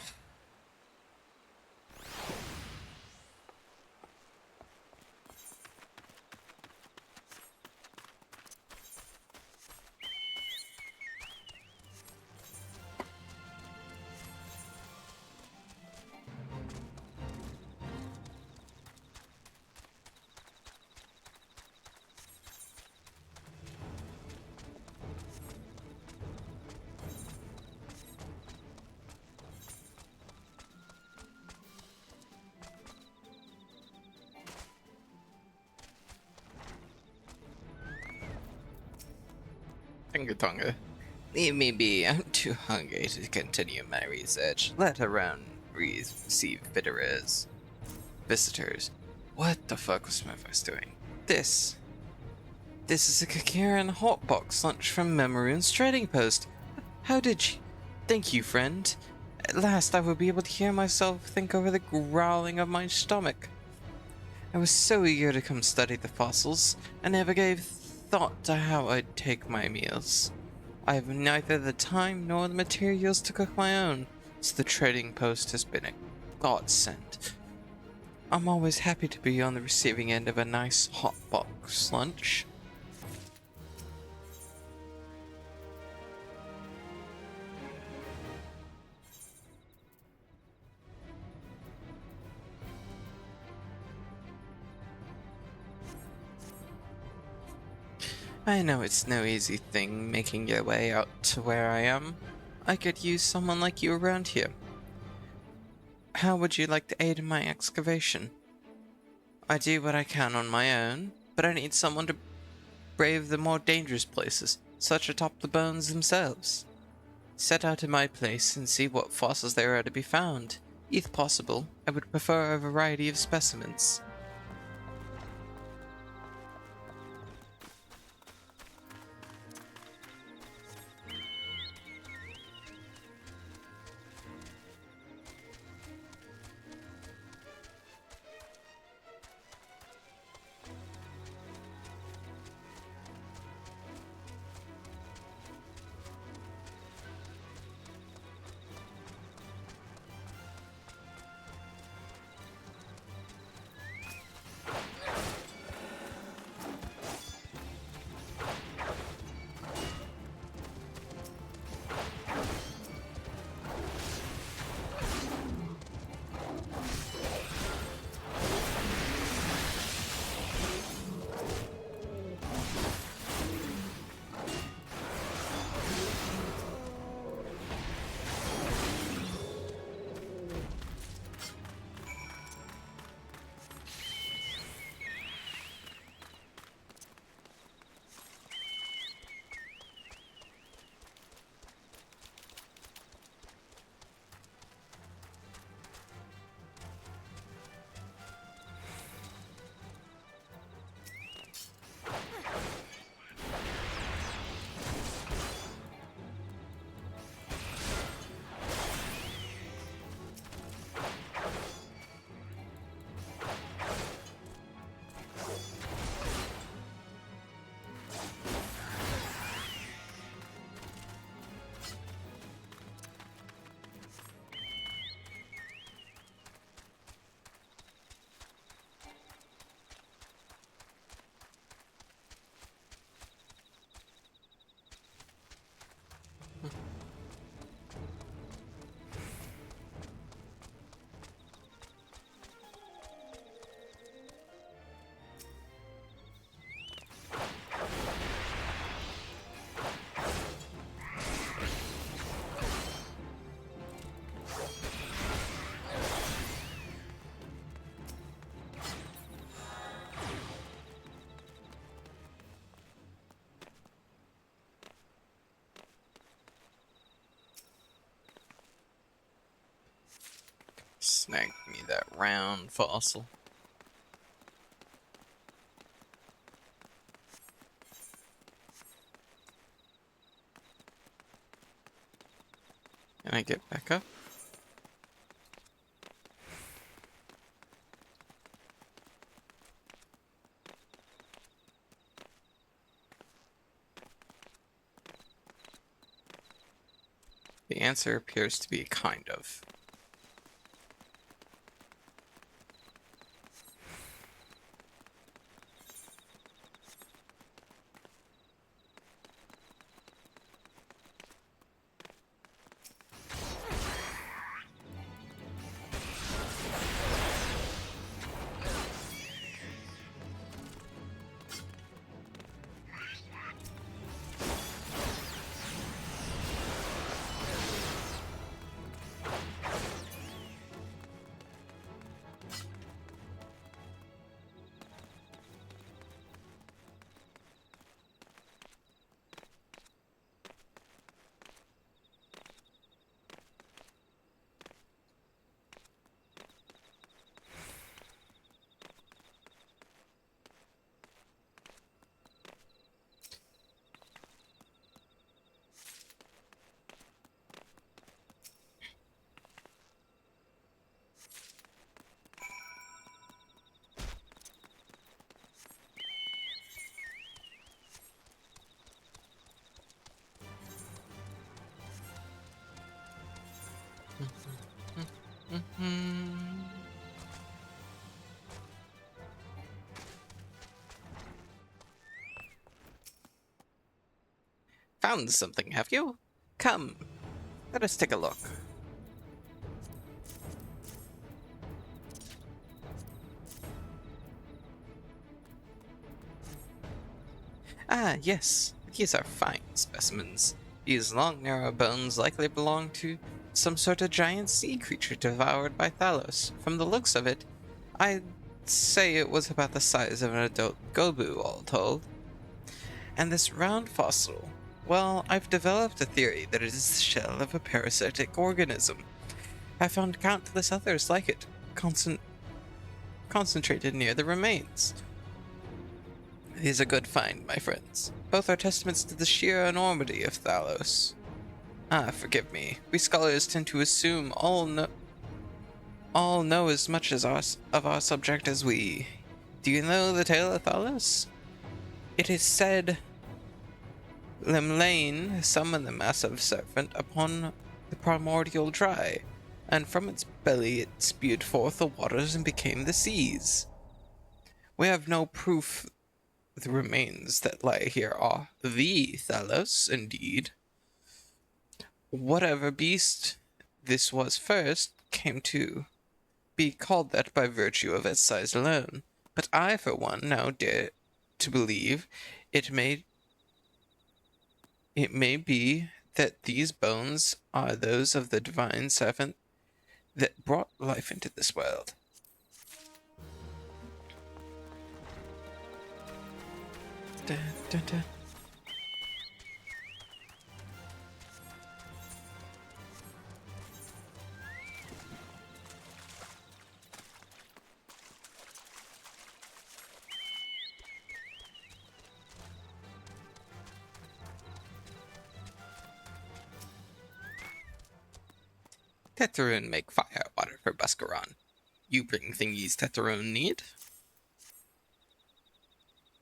Tonga. Leave me be. I'm too hungry to continue my research, let alone receive visitors. What the fuck was Smithers doing? This is a Kakiran hotbox lunch from Memoroon's trading post. How did you? Thank you, friend. At last I will be able to hear myself think over the growling of my stomach. I was so eager to come study the fossils, I never gave thought to how I'd take my meals. I have neither the time nor the materials to cook my own, so the trading post has been a godsend. I'm always happy to be on the receiving end of a nice hot box lunch. I know it's no easy thing making your way out to where I am. I could use someone like you around here. How would you like to aid in my excavation? I do what I can on my own, but I need someone to brave the more dangerous places, such atop the bones themselves. Set out in my place and see what fossils there are to be found. If possible, I would prefer a variety of specimens. Snag me that round fossil. Can I get back up? The answer appears to be kind of. Found something, have you? Come, let us take a look. Ah, yes, these are fine specimens. These long, narrow bones likely belong to some sort of giant sea creature devoured by Thalos. From the looks of it, I'd say it was about the size of an adult gobu, all told. And this round fossil, well, I've developed a theory that it is the shell of a parasitic organism. I found countless others like it, concentrated near the remains. It is a good find, my friends. Both are testaments to the sheer enormity of Thalos. Ah, forgive me. We scholars tend to assume all know as much as of our subject as we. Do you know the tale of Thalos? It is said Lemlane summoned the massive serpent upon the primordial dry, and from its belly it spewed forth the waters and became the seas. We have no proof the remains that lie here are the Thalos, indeed. Whatever beast this was first came to be called that by virtue of its size alone, but I, for one, now dare to believe it may be that these bones are those of the divine serpent that brought life into this world. Dun, dun, dun. Tetheroon make fire water for Buscaron. You bring thingies Tetheroon need?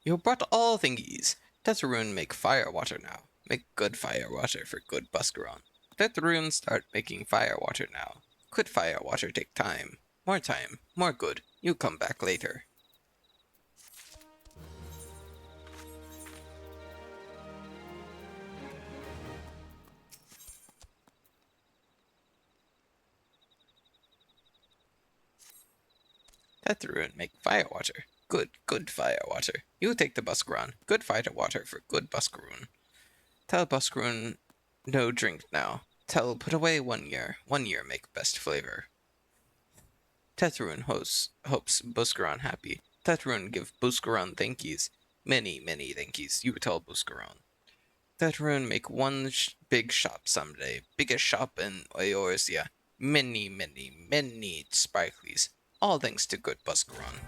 You brought all thingies. Tetheroon make fire water now. Make good fire water for good Buscaron. Tetheroon start making fire water now. Could fire water take time? More good. You come back later. Tetheroon make fire water. Good fire water. You take the Buscaron. Good fire water for good Buscaroon. Tell Buscaroon no drink now. Tell put away 1 year. 1 year make best flavor. Tetheroon hopes Buscaron happy. Tetheroon give Buscaron thankies. Many thankies. You tell Buscaron. Tetheroon make one big shop someday. Biggest shop in Eorzea. Many, many, many sparklies. All thanks to good Buscaron.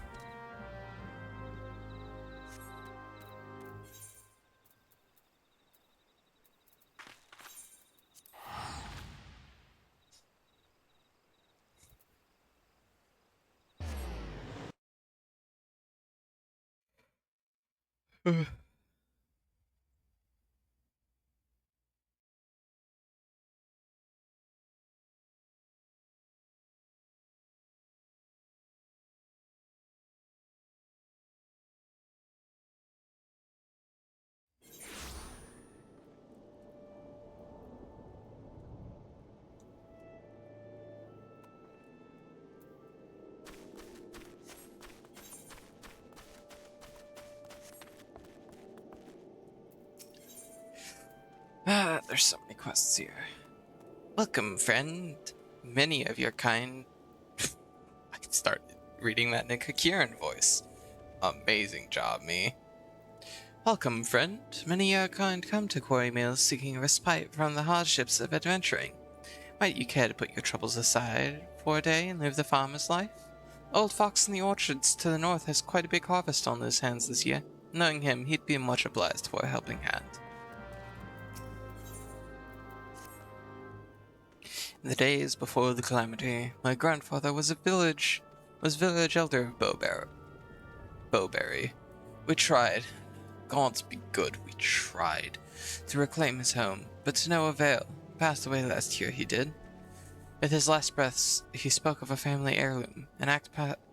There's so many quests here. Welcome, friend. Many of your kind. I can start reading that in a Kakiran voice. Amazing job, me. Welcome, friend. Many of your kind come to Quarry Mills seeking respite from the hardships of adventuring. Might you care to put your troubles aside for a day and live the farmer's life? Old Fox in the orchards to the north has quite a big harvest on his hands this year. Knowing him, he'd be much obliged for a helping hand. In the days before the calamity, my grandfather was village elder of Bowberry. We tried, God's be good, we tried, to reclaim his home, but to no avail. Passed away last year, he did. With his last breaths, he spoke of a family heirloom, an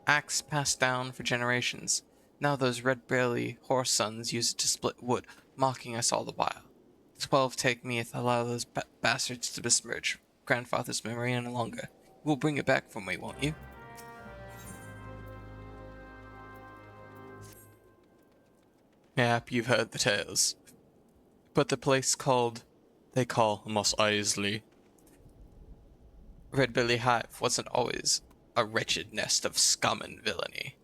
axe passed down for generations. Now those red-belly horse sons use it to split wood, mocking us all the while. 12 take me if I allow those bastards to besmirch grandfather's memory any longer. You will bring it back for me, won't you? Yep, you've heard the tales. But the place they call Mos Eisley, Red Billy Hive wasn't always a wretched nest of scum and villainy.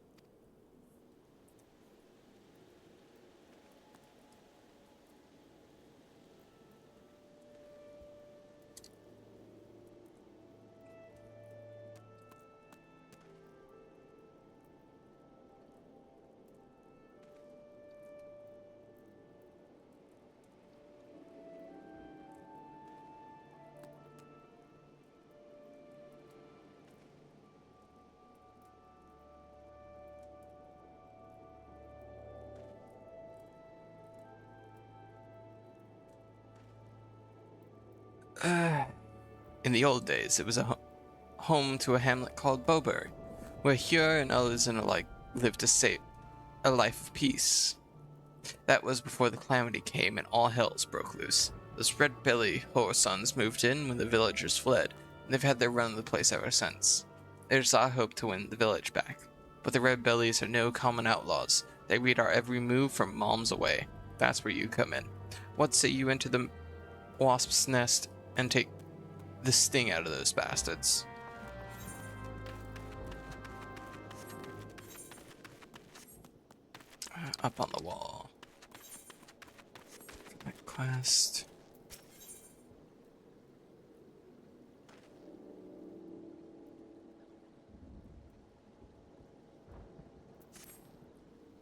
In the old days, it was a home to a hamlet called Bowberry, where Hure and others and alike lived a life of peace. That was before the calamity came and all hells broke loose. Those red-belly whoresons moved in when the villagers fled, and they've had their run of the place ever since. There's our hope to win the village back. But the red bellies are no common outlaws. They read our every move from miles away. That's where you come in. What say you enter the wasp's nest and take the sting out of those bastards? Up on the wall. That quest.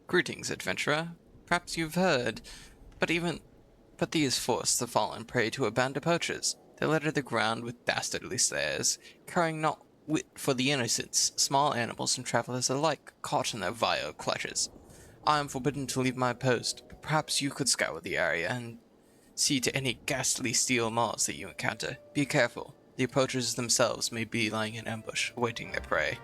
Greetings, adventurer. Perhaps you've heard, but these forced the fallen prey to a band of poachers. They litter the ground with dastardly slares, caring not whit for the innocents, small animals and travelers alike, caught in their vile clutches. I am forbidden to leave my post, but perhaps you could scour the area and see to any ghastly steel maws that you encounter. Be careful. The approachers themselves may be lying in ambush, awaiting their prey.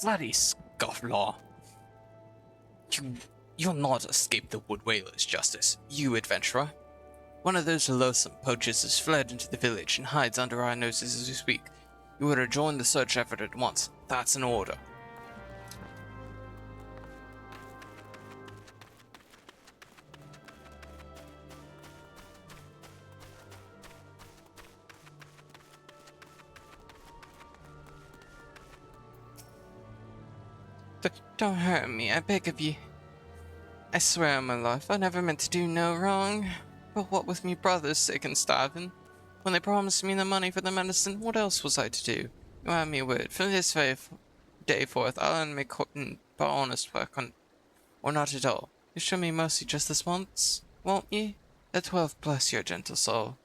Bloody scofflaw. You'll not escape the Wood Whalers, Justice, you adventurer. One of those loathsome poachers has fled into the village and hides under our noses as we speak. You are to join the search effort at once. That's an order. Don't hurt me, I beg of you. I swear on my life, I never meant to do no wrong. But what with me brothers sick and starving, when they promised me the money for the medicine, what else was I to do? You have me word, from this day forth, I'll earn me cotton for honest work on, or not at all. You show me mercy just this once, won't ye? The 12 bless your gentle soul.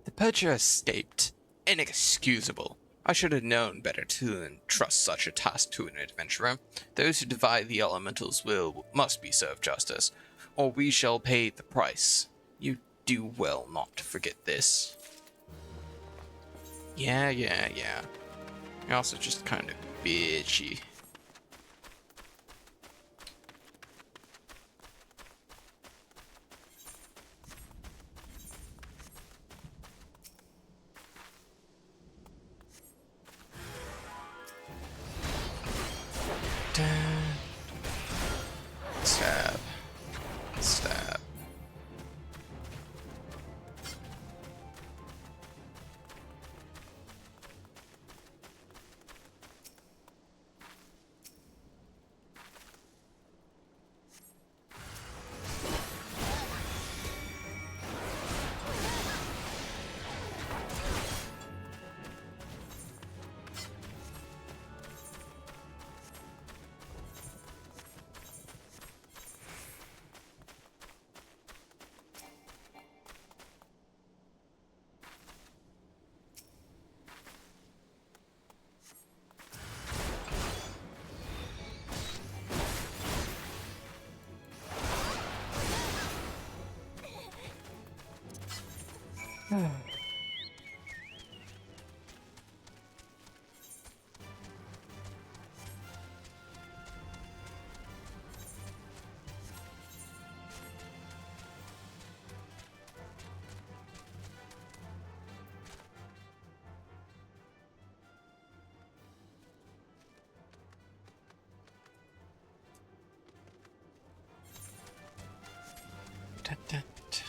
The perjurer escaped. Inexcusable. I should have known better to entrust such a task to an adventurer. Those who defy the elementals must be served justice, or we shall pay the price. You do well not to forget this. Yeah. You're also just kind of bitchy. Stab. Stab. Dun, dun, dun.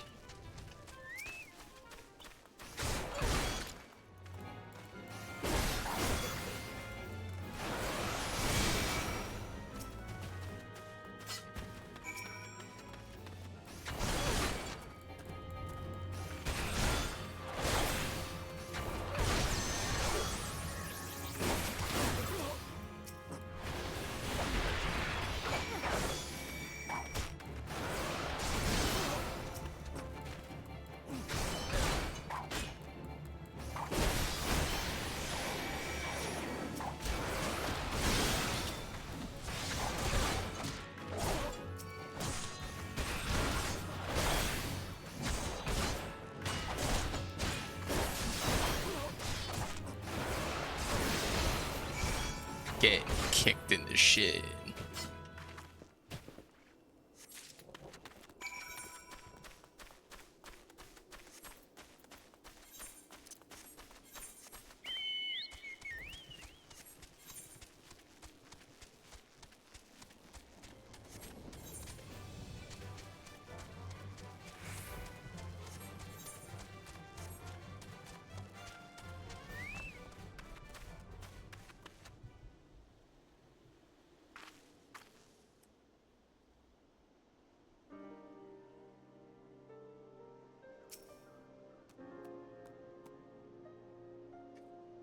Get kicked in the shin.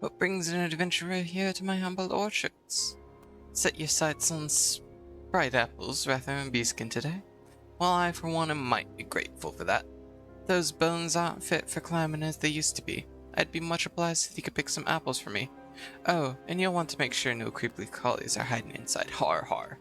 What brings an adventurer here to my humble orchards? Set your sights on sprite apples rather than beeskin today? Well, I for one am mighty grateful for that. Those bones aren't fit for climbing as they used to be. I'd be much obliged if you could pick some apples for me. Oh, and you'll want to make sure no creepy collies are hiding inside. Har har.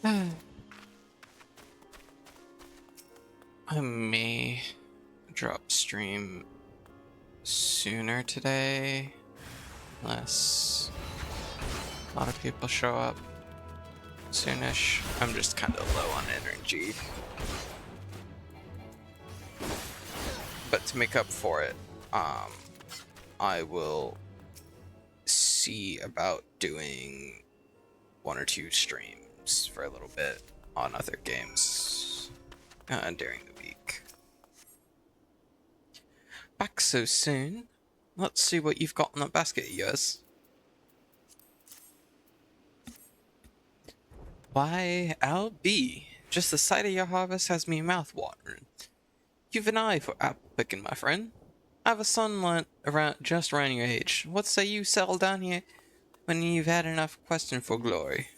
I may drop stream sooner today, unless a lot of people show up soonish. I'm just kind of low on energy. But to make up for it, I will see about doing 1 or 2 streams for a little bit on other games during the week. Back so soon. Let's see what you've got in that basket of yours. Why, LB, just the sight of your harvest has me mouth watering. You've an eye for apple picking, my friend. I have a son just around your age. What say you settle down here when you've had enough question for glory?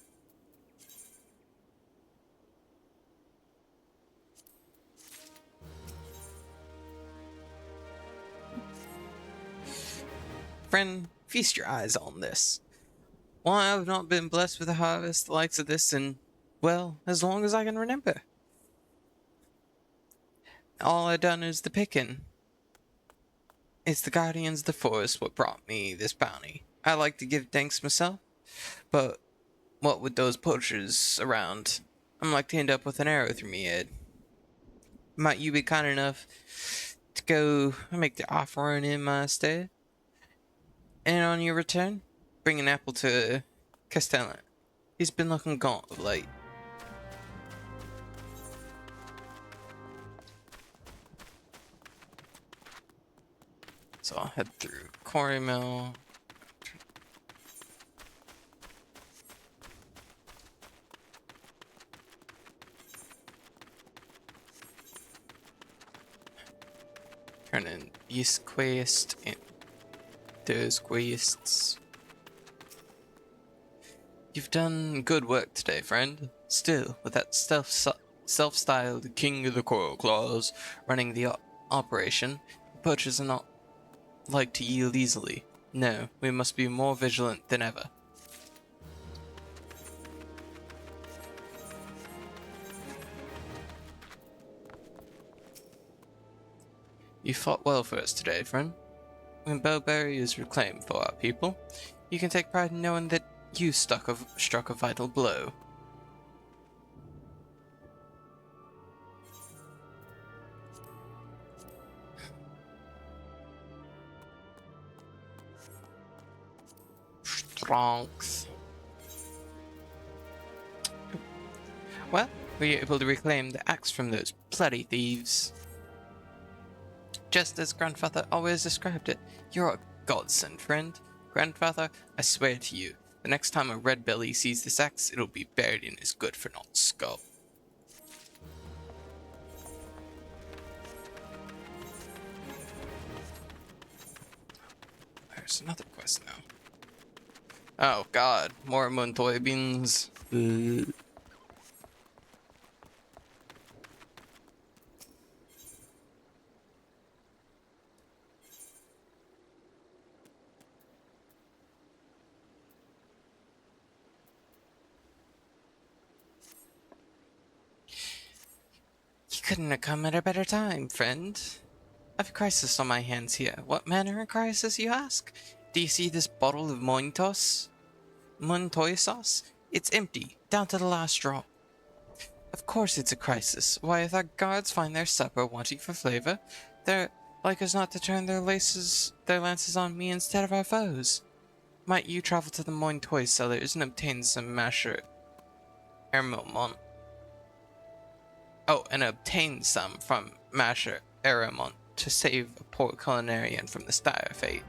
Friend, feast your eyes on this. Why, I've not been blessed with a harvest the likes of this in, well, as long as I can remember. All I done is the picking. It's the guardians of the forest what brought me this bounty. I like to give thanks myself, but what with those poachers around, I'm like to end up with an arrow through me head. Might you be kind enough to go make the offering in my stead? And on your return, bring an apple to Castellan. He's been looking gaunt of late. So I'll head through Quarry Mill. Turn in these quests and those quests. You've done good work today, friend. Still, with that self-styled King of the Coral Claws running the operation, the poachers are not like to yield easily. No, we must be more vigilant than ever. You fought well for us today, friend. When Bellberry is reclaimed for our people, you can take pride in knowing that you struck a vital blow. Strength. Well, were you able to reclaim the axe from those bloody thieves? Just as Grandfather always described it, you're a godsend, friend. Grandfather, I swear to you, the next time a red belly sees this axe, it'll be buried in his good-for-naught skull. There's another quest now. Oh god, more Montoya beans. You couldn't have come at a better time, friend. I've a crisis on my hands here. What manner of crisis, you ask? Do you see this bottle of Montoya sauce? It's empty, down to the last drop. Of course it's a crisis. Why, if our guards find their supper wanting for flavor, they're like as not to turn their lances on me instead of our foes. Might you travel to the Montoya cellars and obtain some masher Ermont? Oh, and obtain some from Masher Aramont to save a poor culinarian from the dire fate.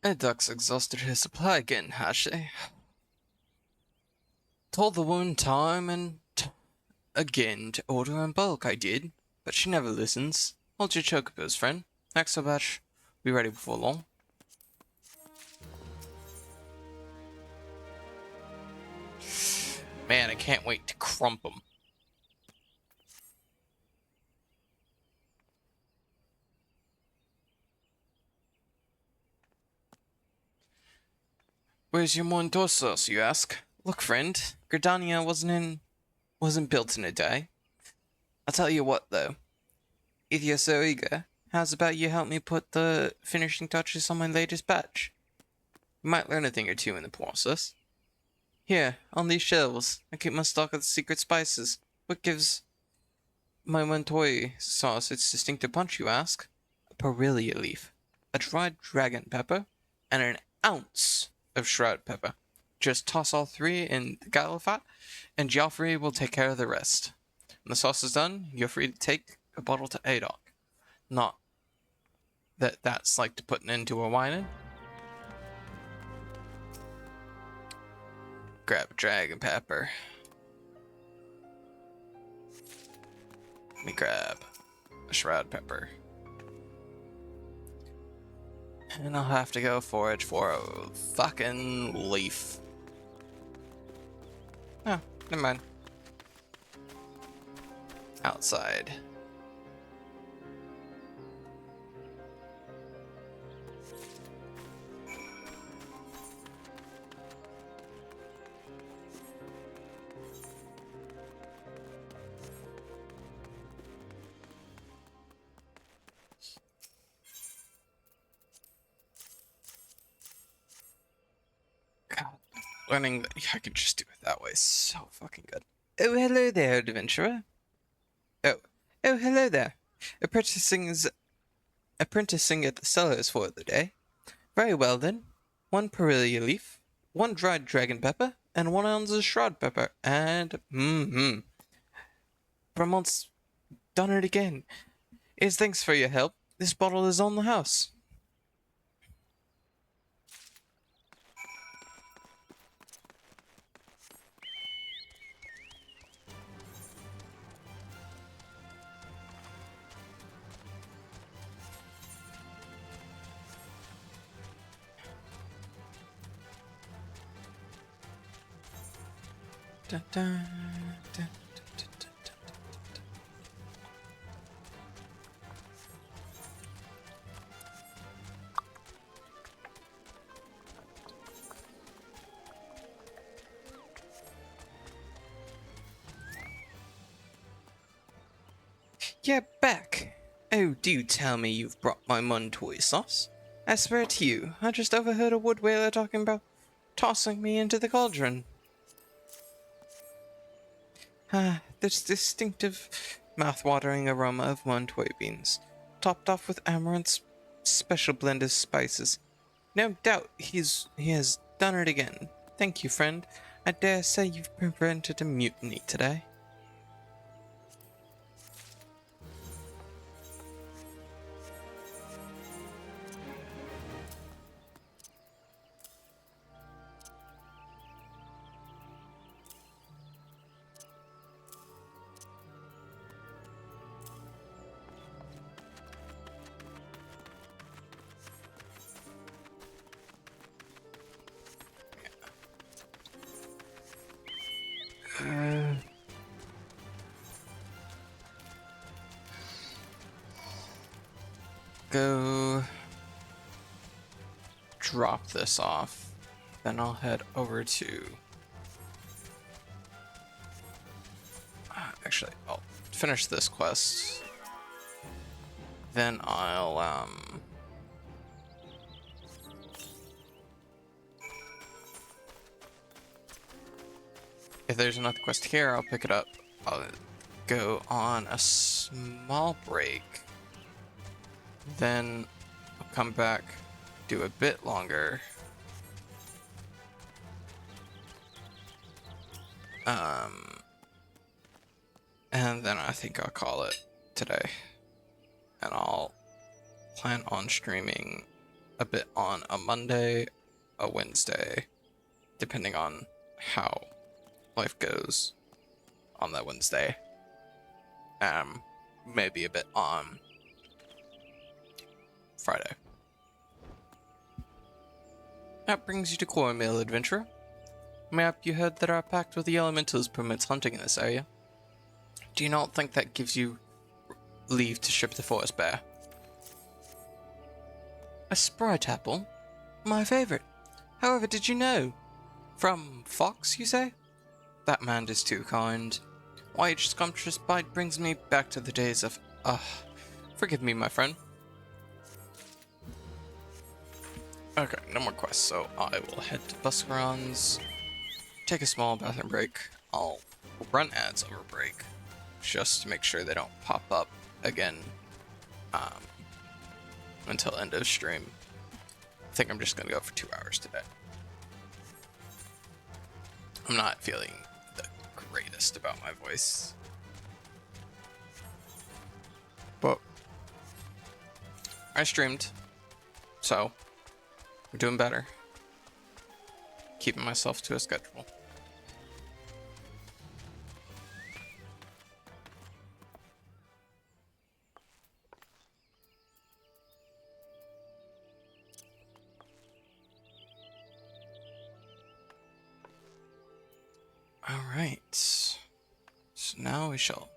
A duck's exhausted her supply again, has she? Told the woman time and again to order in bulk, I did, but she never listens. Hold your chocobos, friend. Next batch, be ready before long. Man, I can't wait to crump them. Where's your Montour sauce, you ask? Look, friend, Gridania wasn't built in a day. I'll tell you what, though. If you're so eager, how's about you help me put the finishing touches on my latest batch? You might learn a thing or two in the process. Here, on these shelves, I keep my stock of the secret spices. What gives my Montour sauce its distinctive punch, you ask? A perilla leaf, a dried dragon pepper, and an ounce of shroud pepper. Just toss all three in the gallo fat, and Geoffrey will take care of the rest. When the sauce is done, you're free to take a bottle to Adok. Not that that's like to put into a wine in. Grab a dragon pepper. Let me grab a shroud pepper. And I'll have to go forage for a fucking leaf. Oh, never mind. Outside. God, learning that I could just do it that way is so fucking good. Oh, hello there, adventurer. Oh, hello there. Apprenticing at the cellars for the day. Very well then. 1 perilla leaf, 1 dried dragon pepper, and 1 ounce of shroud pepper, and Vermont's done it again. As thanks for your help, this bottle is on the house. Dun, dun, dun, dun, dun, dun. You're back. Oh, do tell me you've brought my Montour sauce. I swear to you, I just overheard a wood whaler talking about tossing me into the cauldron. This distinctive, mouth-watering aroma of Montour beans, topped off with Amaranth's special blend of spices. No doubt he has done it again. Thank you, friend. I dare say you've prevented a mutiny today. Go drop this off. Then I'll head over to... actually, I'll finish this quest. Then I'll, if there's another quest here, I'll pick it up. I'll go on a small break. Then I'll come back, do a bit longer. And then I think I'll call it today. And I'll plan on streaming a bit on a Monday, a Wednesday, depending on how life goes on that Wednesday. Maybe a bit on Friday. That brings you to Cornmeal, adventurer. Map, you heard that our pact with the elementals permits hunting in this area. Do you not think that gives you leave to strip the forest bare? A sprite apple? My favorite. However, did you know? From Fox, you say? That man is too kind. Why, each scrumptious bite brings me back to the days of... forgive me, my friend. Okay, no more quests, so I will head to Buscaron's, take a small bathroom break. I'll run ads over break, just to make sure they don't pop up again until end of stream. I think I'm just going to go for 2 hours today. I'm not feeling the greatest about my voice. But I streamed, so I'm doing better. Keeping myself to a schedule. Alright. So now we shall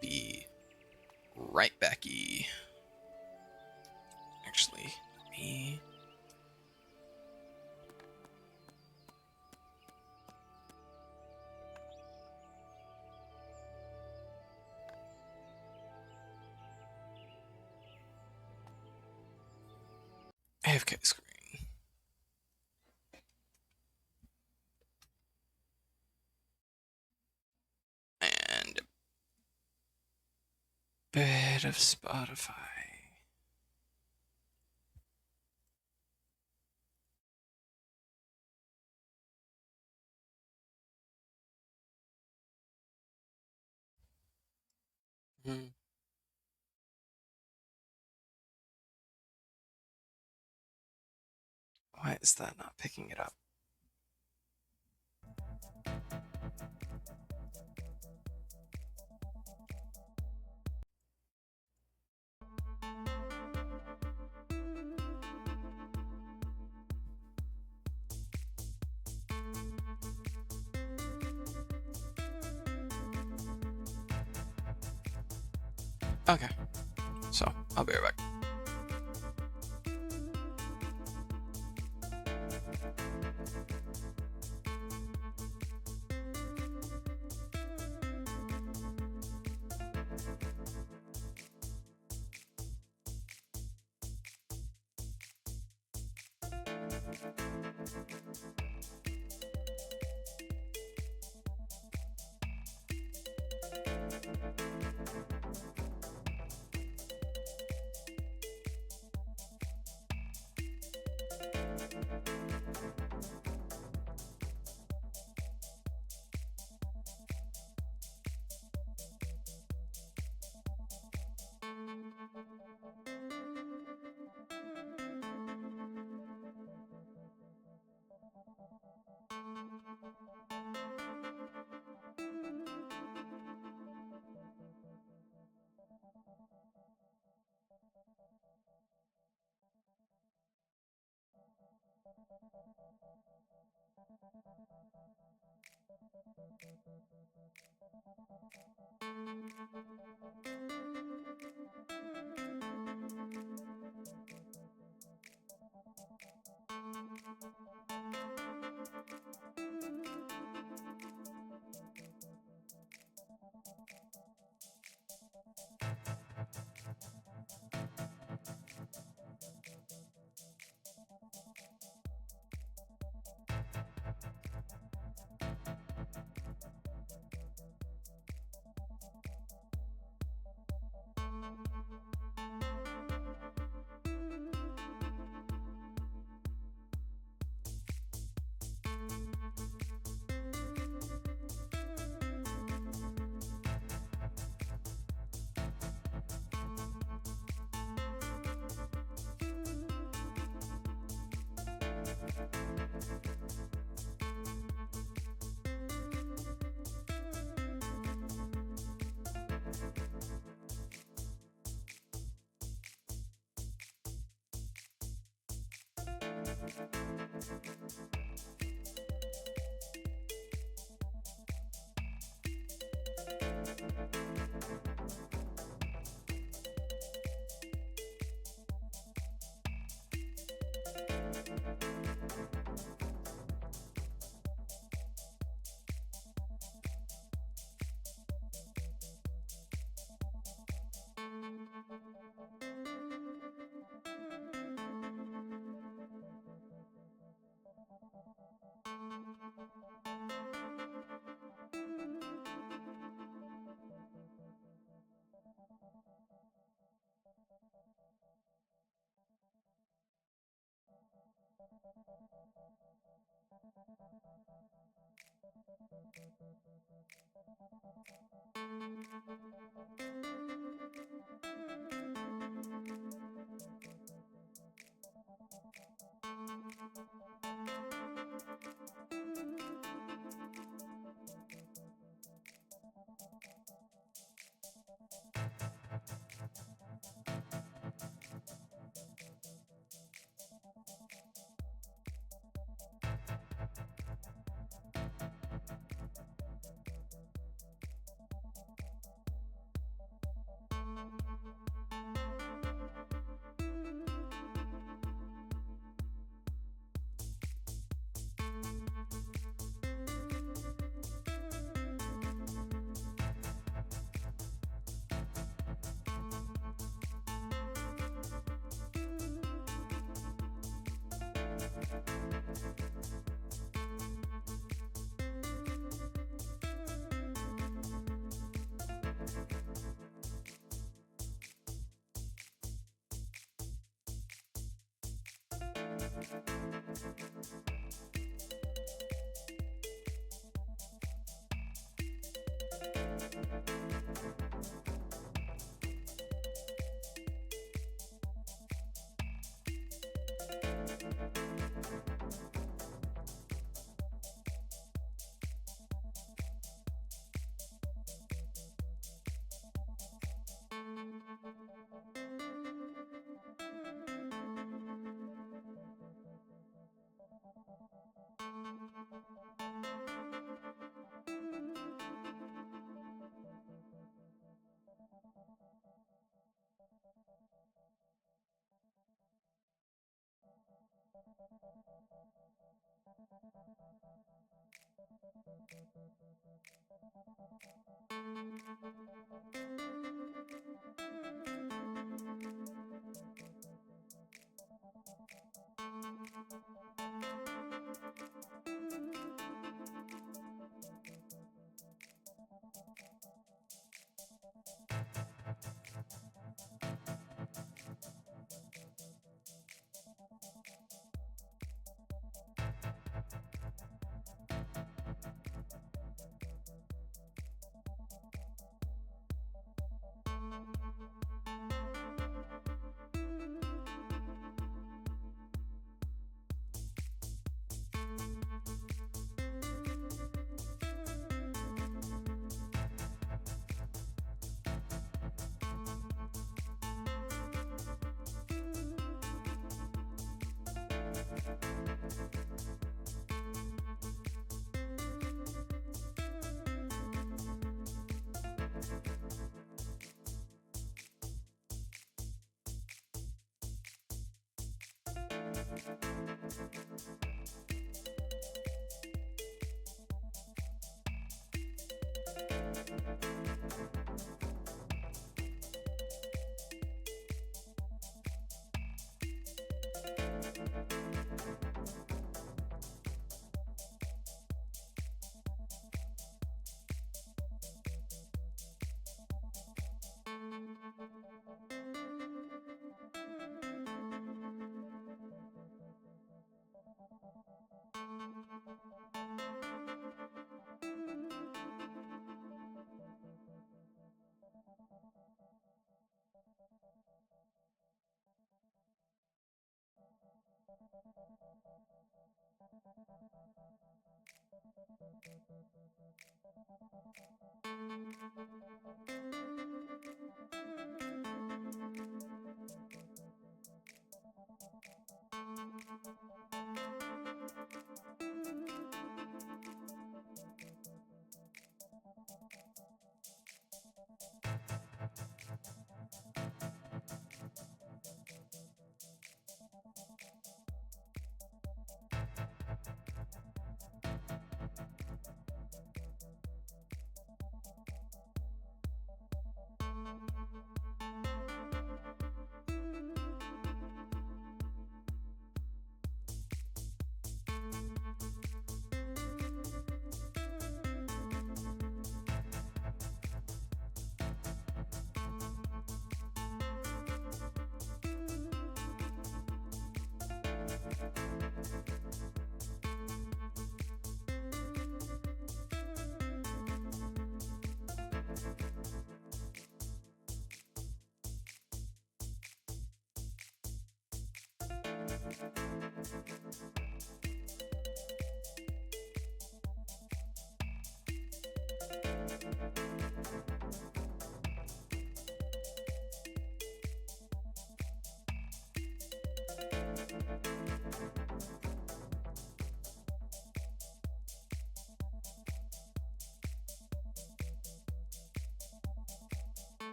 be right backy. Actually, me. AFK screen. And a bit of Spotify. Why is that not picking it up? Okay, so I'll be right back.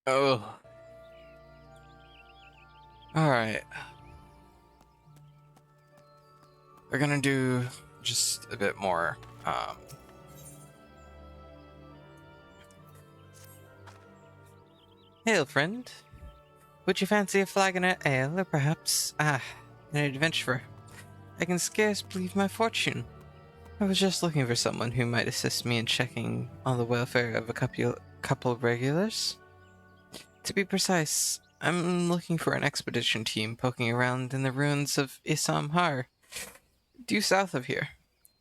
Oh. Alright. We're gonna do just a bit more. Hail, friend. Would you fancy a flagon of ale, or perhaps, an adventurer? I can scarce believe my fortune. I was just looking for someone who might assist me in checking on the welfare of a couple of regulars. To be precise, I'm looking for an expedition team poking around in the ruins of Isam Har, due south of here.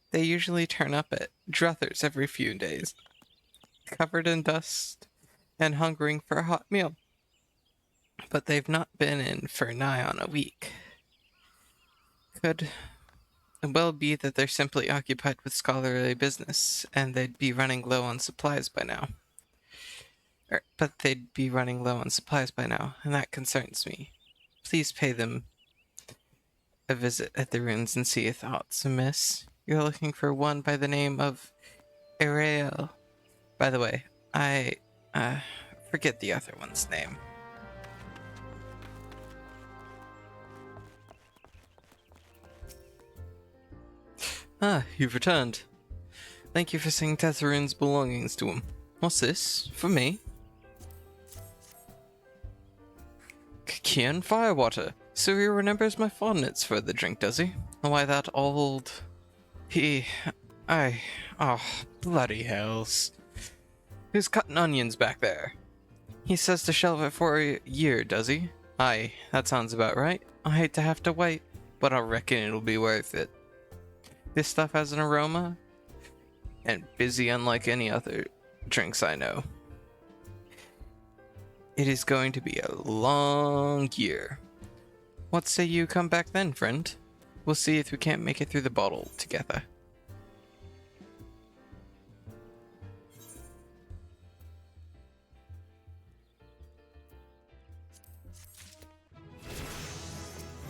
They usually turn up at Druthers every few days, covered in dust and hungering for a hot meal. But they've not been in for nigh on a week. Could well be that they're simply occupied with scholarly business, and they'd be running low on supplies by now. But they'd be running low on supplies by now, and that concerns me. Please pay them a visit at the ruins and see if auught's amiss. You're looking for one by the name of Ariel. By the way, I forget the other one's name. Ah, you've returned. Thank you for sending Tetherun's belongings to him. What's this? For me? Kian Firewater. So he remembers my fondness for the drink, does he? Why, that old... Oh, bloody hells. Who's cutting onions back there? He says to shelve it for a year, does he? Aye, that sounds about right. I hate to have to wait, but I reckon it'll be worth it. This stuff has an aroma, and busy unlike any other drinks I know. It is going to be a long year. What say you come back then, friend? We'll see if we can't make it through the bottle together.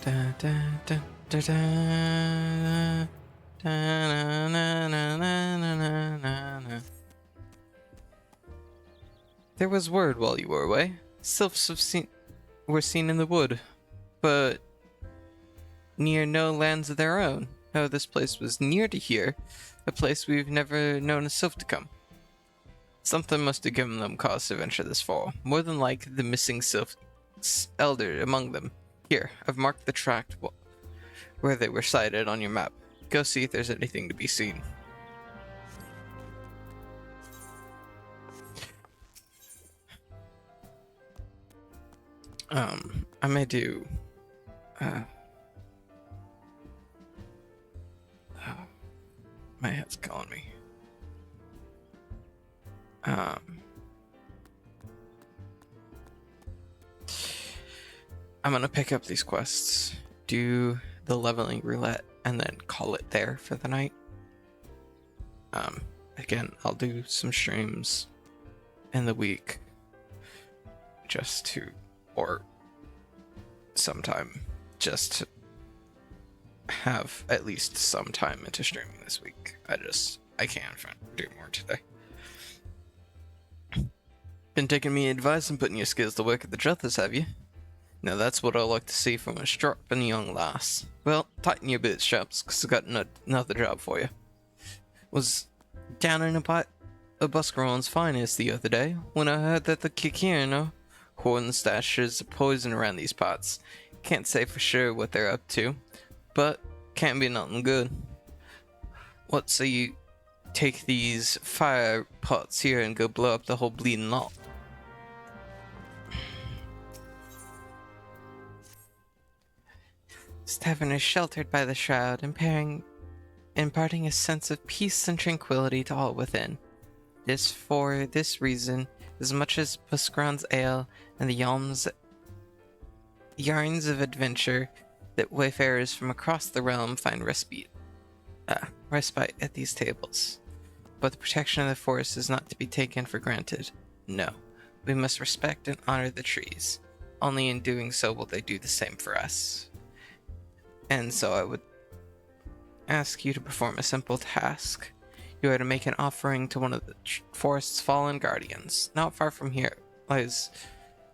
Da, da, da, da, da, da, na, na, na, na, na, na, na. There was word while you were away. Sylphs were seen in the wood, but near no lands of their own. Oh, this place was near to here, a place we've never known a sylph to come. Something must have given them cause to venture this far. More than like the missing sylph elder among them. Here, I've marked the tract where they were sighted on your map. Go see if there's anything to be seen. I may do... my head's calling me. I'm gonna pick up these quests, do the leveling roulette, and then call it there for the night. Again, I'll do some streams in the week just to, or sometime, just to have at least some time into streaming this week. I can't do more today. Been taking me advice and putting your skills to work at the Druthers, have you? Now that's what I like to see from a strapping young lass. Well, tighten your bootstraps, because I've got another job for you. Was down in a pot of Buscaron's finest the other day, when I heard that the Kikirino hoarding stashes of poison around these pots. Can't say for sure what they're up to, but can't be nothing good. What say you take these fire pots here and go blow up the whole bleeding lot? Stavin is sheltered by the shroud, imparting a sense of peace and tranquility to all within. For this reason, as much as Buscron's ale and the yarns of adventure that wayfarers from across the realm find respite at these tables. But the protection of the forest is not to be taken for granted. No, we must respect and honor the trees. Only in doing so will they do the same for us. And so I would ask you to perform a simple task. You are to make an offering to one of the forest's fallen guardians. Not far from here lies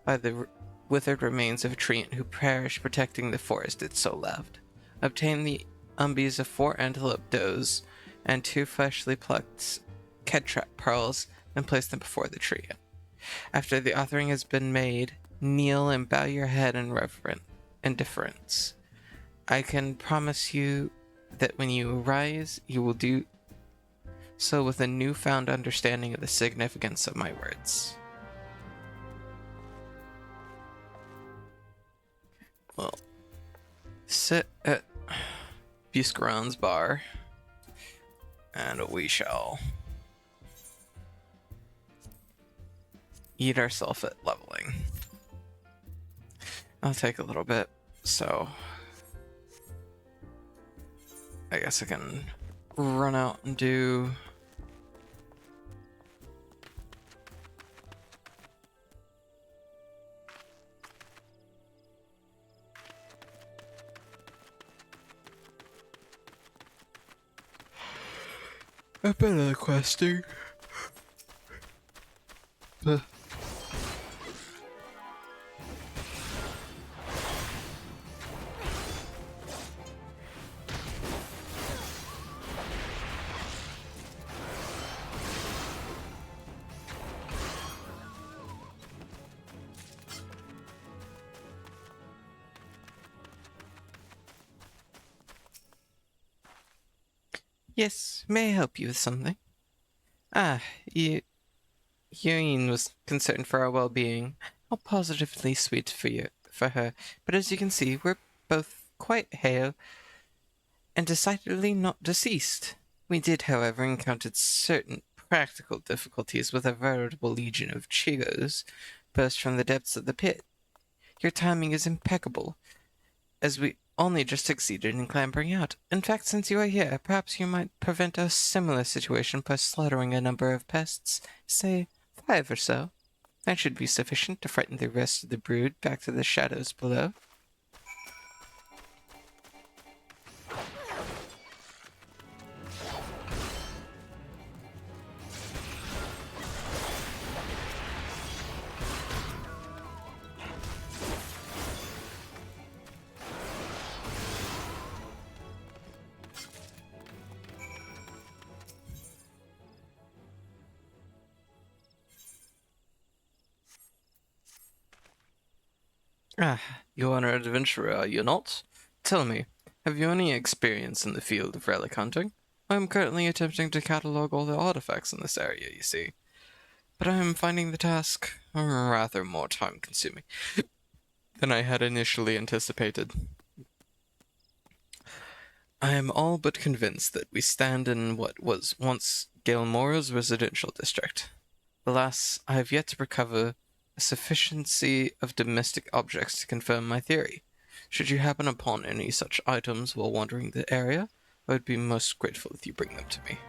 by the withered remains of a treant who perished protecting the forest it so loved. Obtain the umbies of 4 antelope does and 2 freshly plucked kedtrap pearls and place them before the tree. After the offering has been made, kneel and bow your head in reverent deference. I can promise you that when you arise, you will do so with a newfound understanding of the significance of my words. Well, sit at Buscaron's bar, and we shall eat ourselves at leveling. I'll take a little bit, so I guess I can run out and do a bit of questing. Yes, may I help you with something? Ah, Yuen was concerned for our well-being. How positively sweet for her. But as you can see, we're both quite hale and decidedly not deceased. We did, however, encounter certain practical difficulties with a veritable legion of Chigos burst from the depths of the pit. Your timing is impeccable, as we only just succeeded in clambering out. In fact, since you are here, perhaps you might prevent a similar situation by slaughtering a number of pests, say 5 or so. That should be sufficient to frighten the rest of the brood back to the shadows below. Ah, you are an adventurer, are you not? Tell me, have you any experience in the field of relic hunting? I am currently attempting to catalog all the artifacts in this area, you see, but I am finding the task rather more time-consuming than I had initially anticipated. I am all but convinced that we stand in what was once Gilmore's residential district. Alas, I have yet to recover a sufficiency of domestic objects to confirm my theory. Should you happen upon any such items while wandering the area, I would be most grateful if you bring them to me.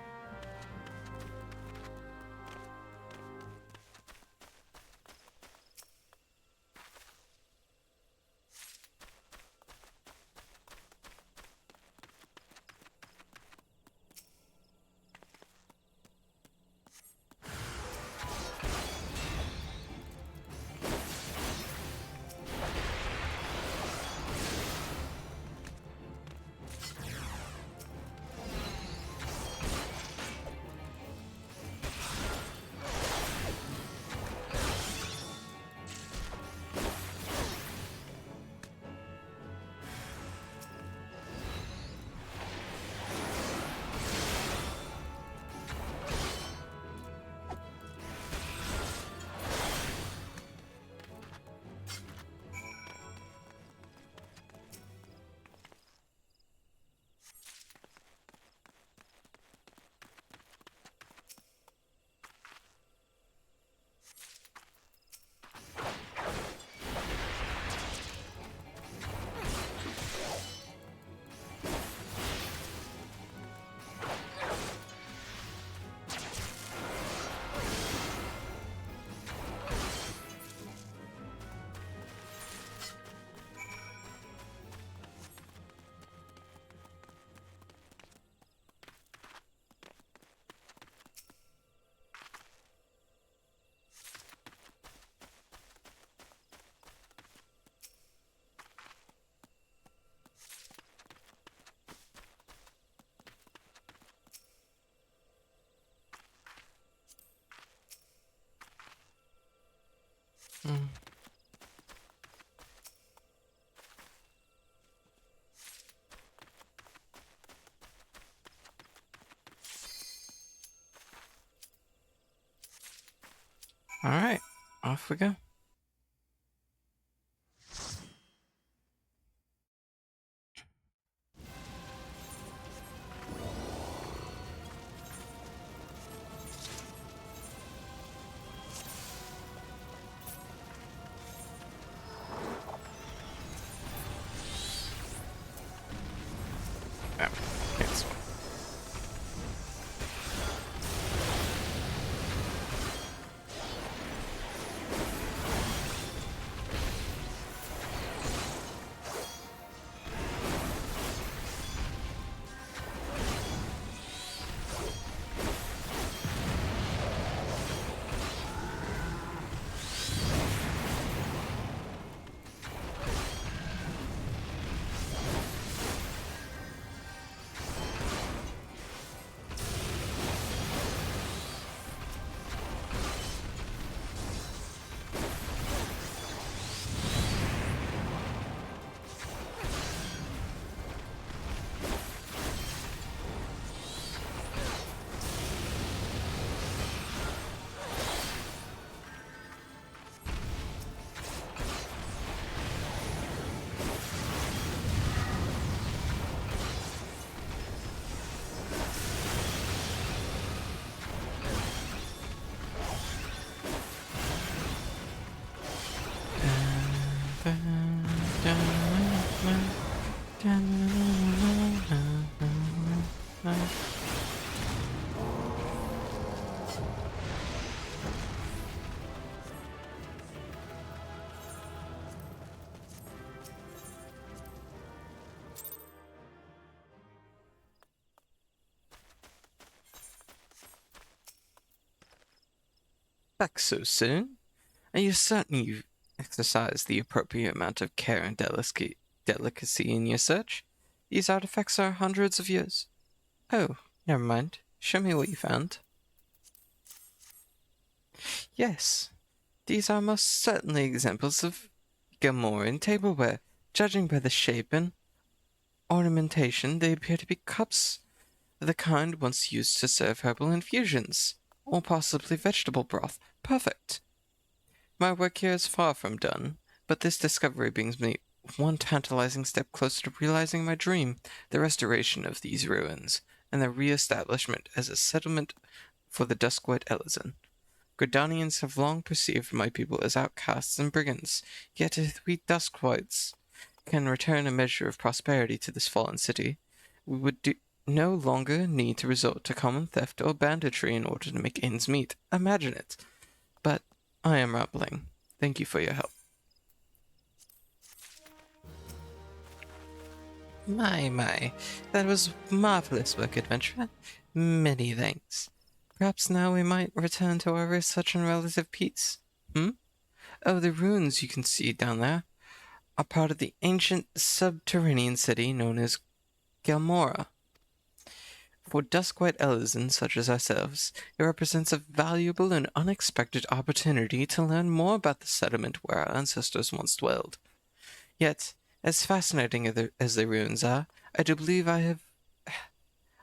Mm. Alright, off we go. Cancel. Back so soon? Are you certain you've exercised the appropriate amount of care and delicacy in your search? These artifacts are hundreds of years. Oh, never mind. Show me what you found. Yes, these are most certainly examples of Gamoran tableware. Judging by the shape and ornamentation, they appear to be cups of the kind once used to serve herbal infusions, or possibly vegetable broth. Perfect. My work here is far from done, but this discovery brings me one tantalizing step closer to realizing my dream, the restoration of these ruins, and the re-establishment as a settlement for the Duskwhite Ellison. Gridanians have long perceived my people as outcasts and brigands, yet if we Duskwhites can return a measure of prosperity to this fallen city, we would no longer need to resort to common theft or banditry in order to make ends meet. Imagine it. But I am rambling. Thank you for your help. My, that was marvelous work, adventurer. Many thanks. Perhaps now we might return to our research and relative peace. Oh, the ruins you can see down there are part of the ancient subterranean city known as Galmora. For Duskwhite Ellison such as ourselves, it represents a valuable and unexpected opportunity to learn more about the settlement where our ancestors once dwelled. Yet, as fascinating as the ruins are, I do believe I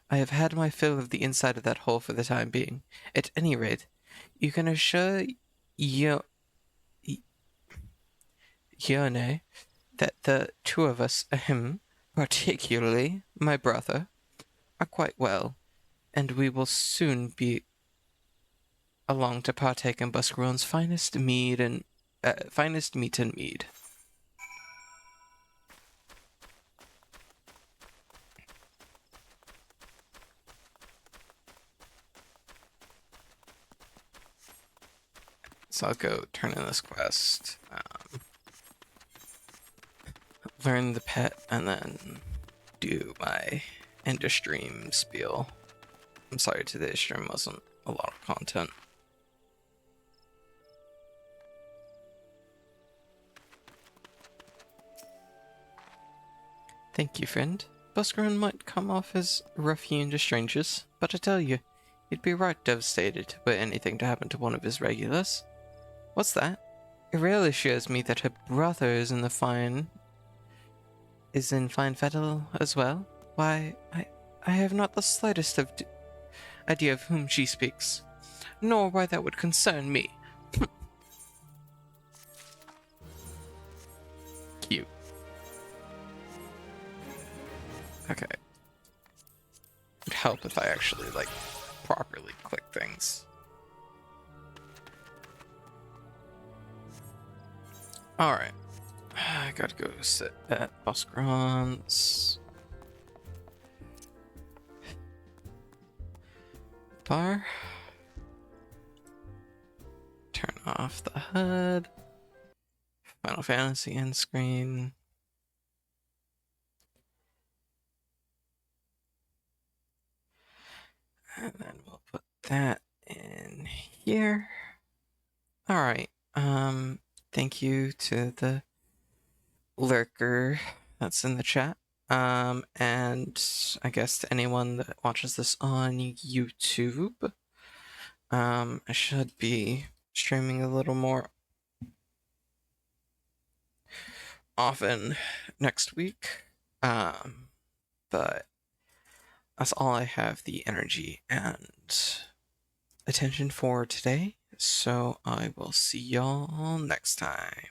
have had my fill of the inside of that hole for the time being. At any rate, you can assure Yone that the two of us, particularly my brother, are quite well, and we will soon be along to partake in Buscaron's finest meat and mead. So I'll go turn in this quest, learn the pet, and then do my end of stream spiel. I'm sorry, today's stream wasn't a lot of content. Thank you, friend. Buscaron might come off as rough-hewn to strangers, but I tell you, he'd be right devastated were anything to happen to one of his regulars. What's that? It really assures me that her brother is in fine fettle as well. Why, I have not the slightest idea of whom she speaks, nor why that would concern me. Cute. Okay. It'd help if I actually, properly click things. Alright. I gotta go sit at Buscaron's bar. Turn off the HUD. Final Fantasy end screen. And then we'll put that in here. Alright. Thank you to the lurker that's in the chat. And I guess to anyone that watches this on YouTube, I should be streaming a little more often next week. But that's all I have the energy and attention for today. So I will see y'all next time.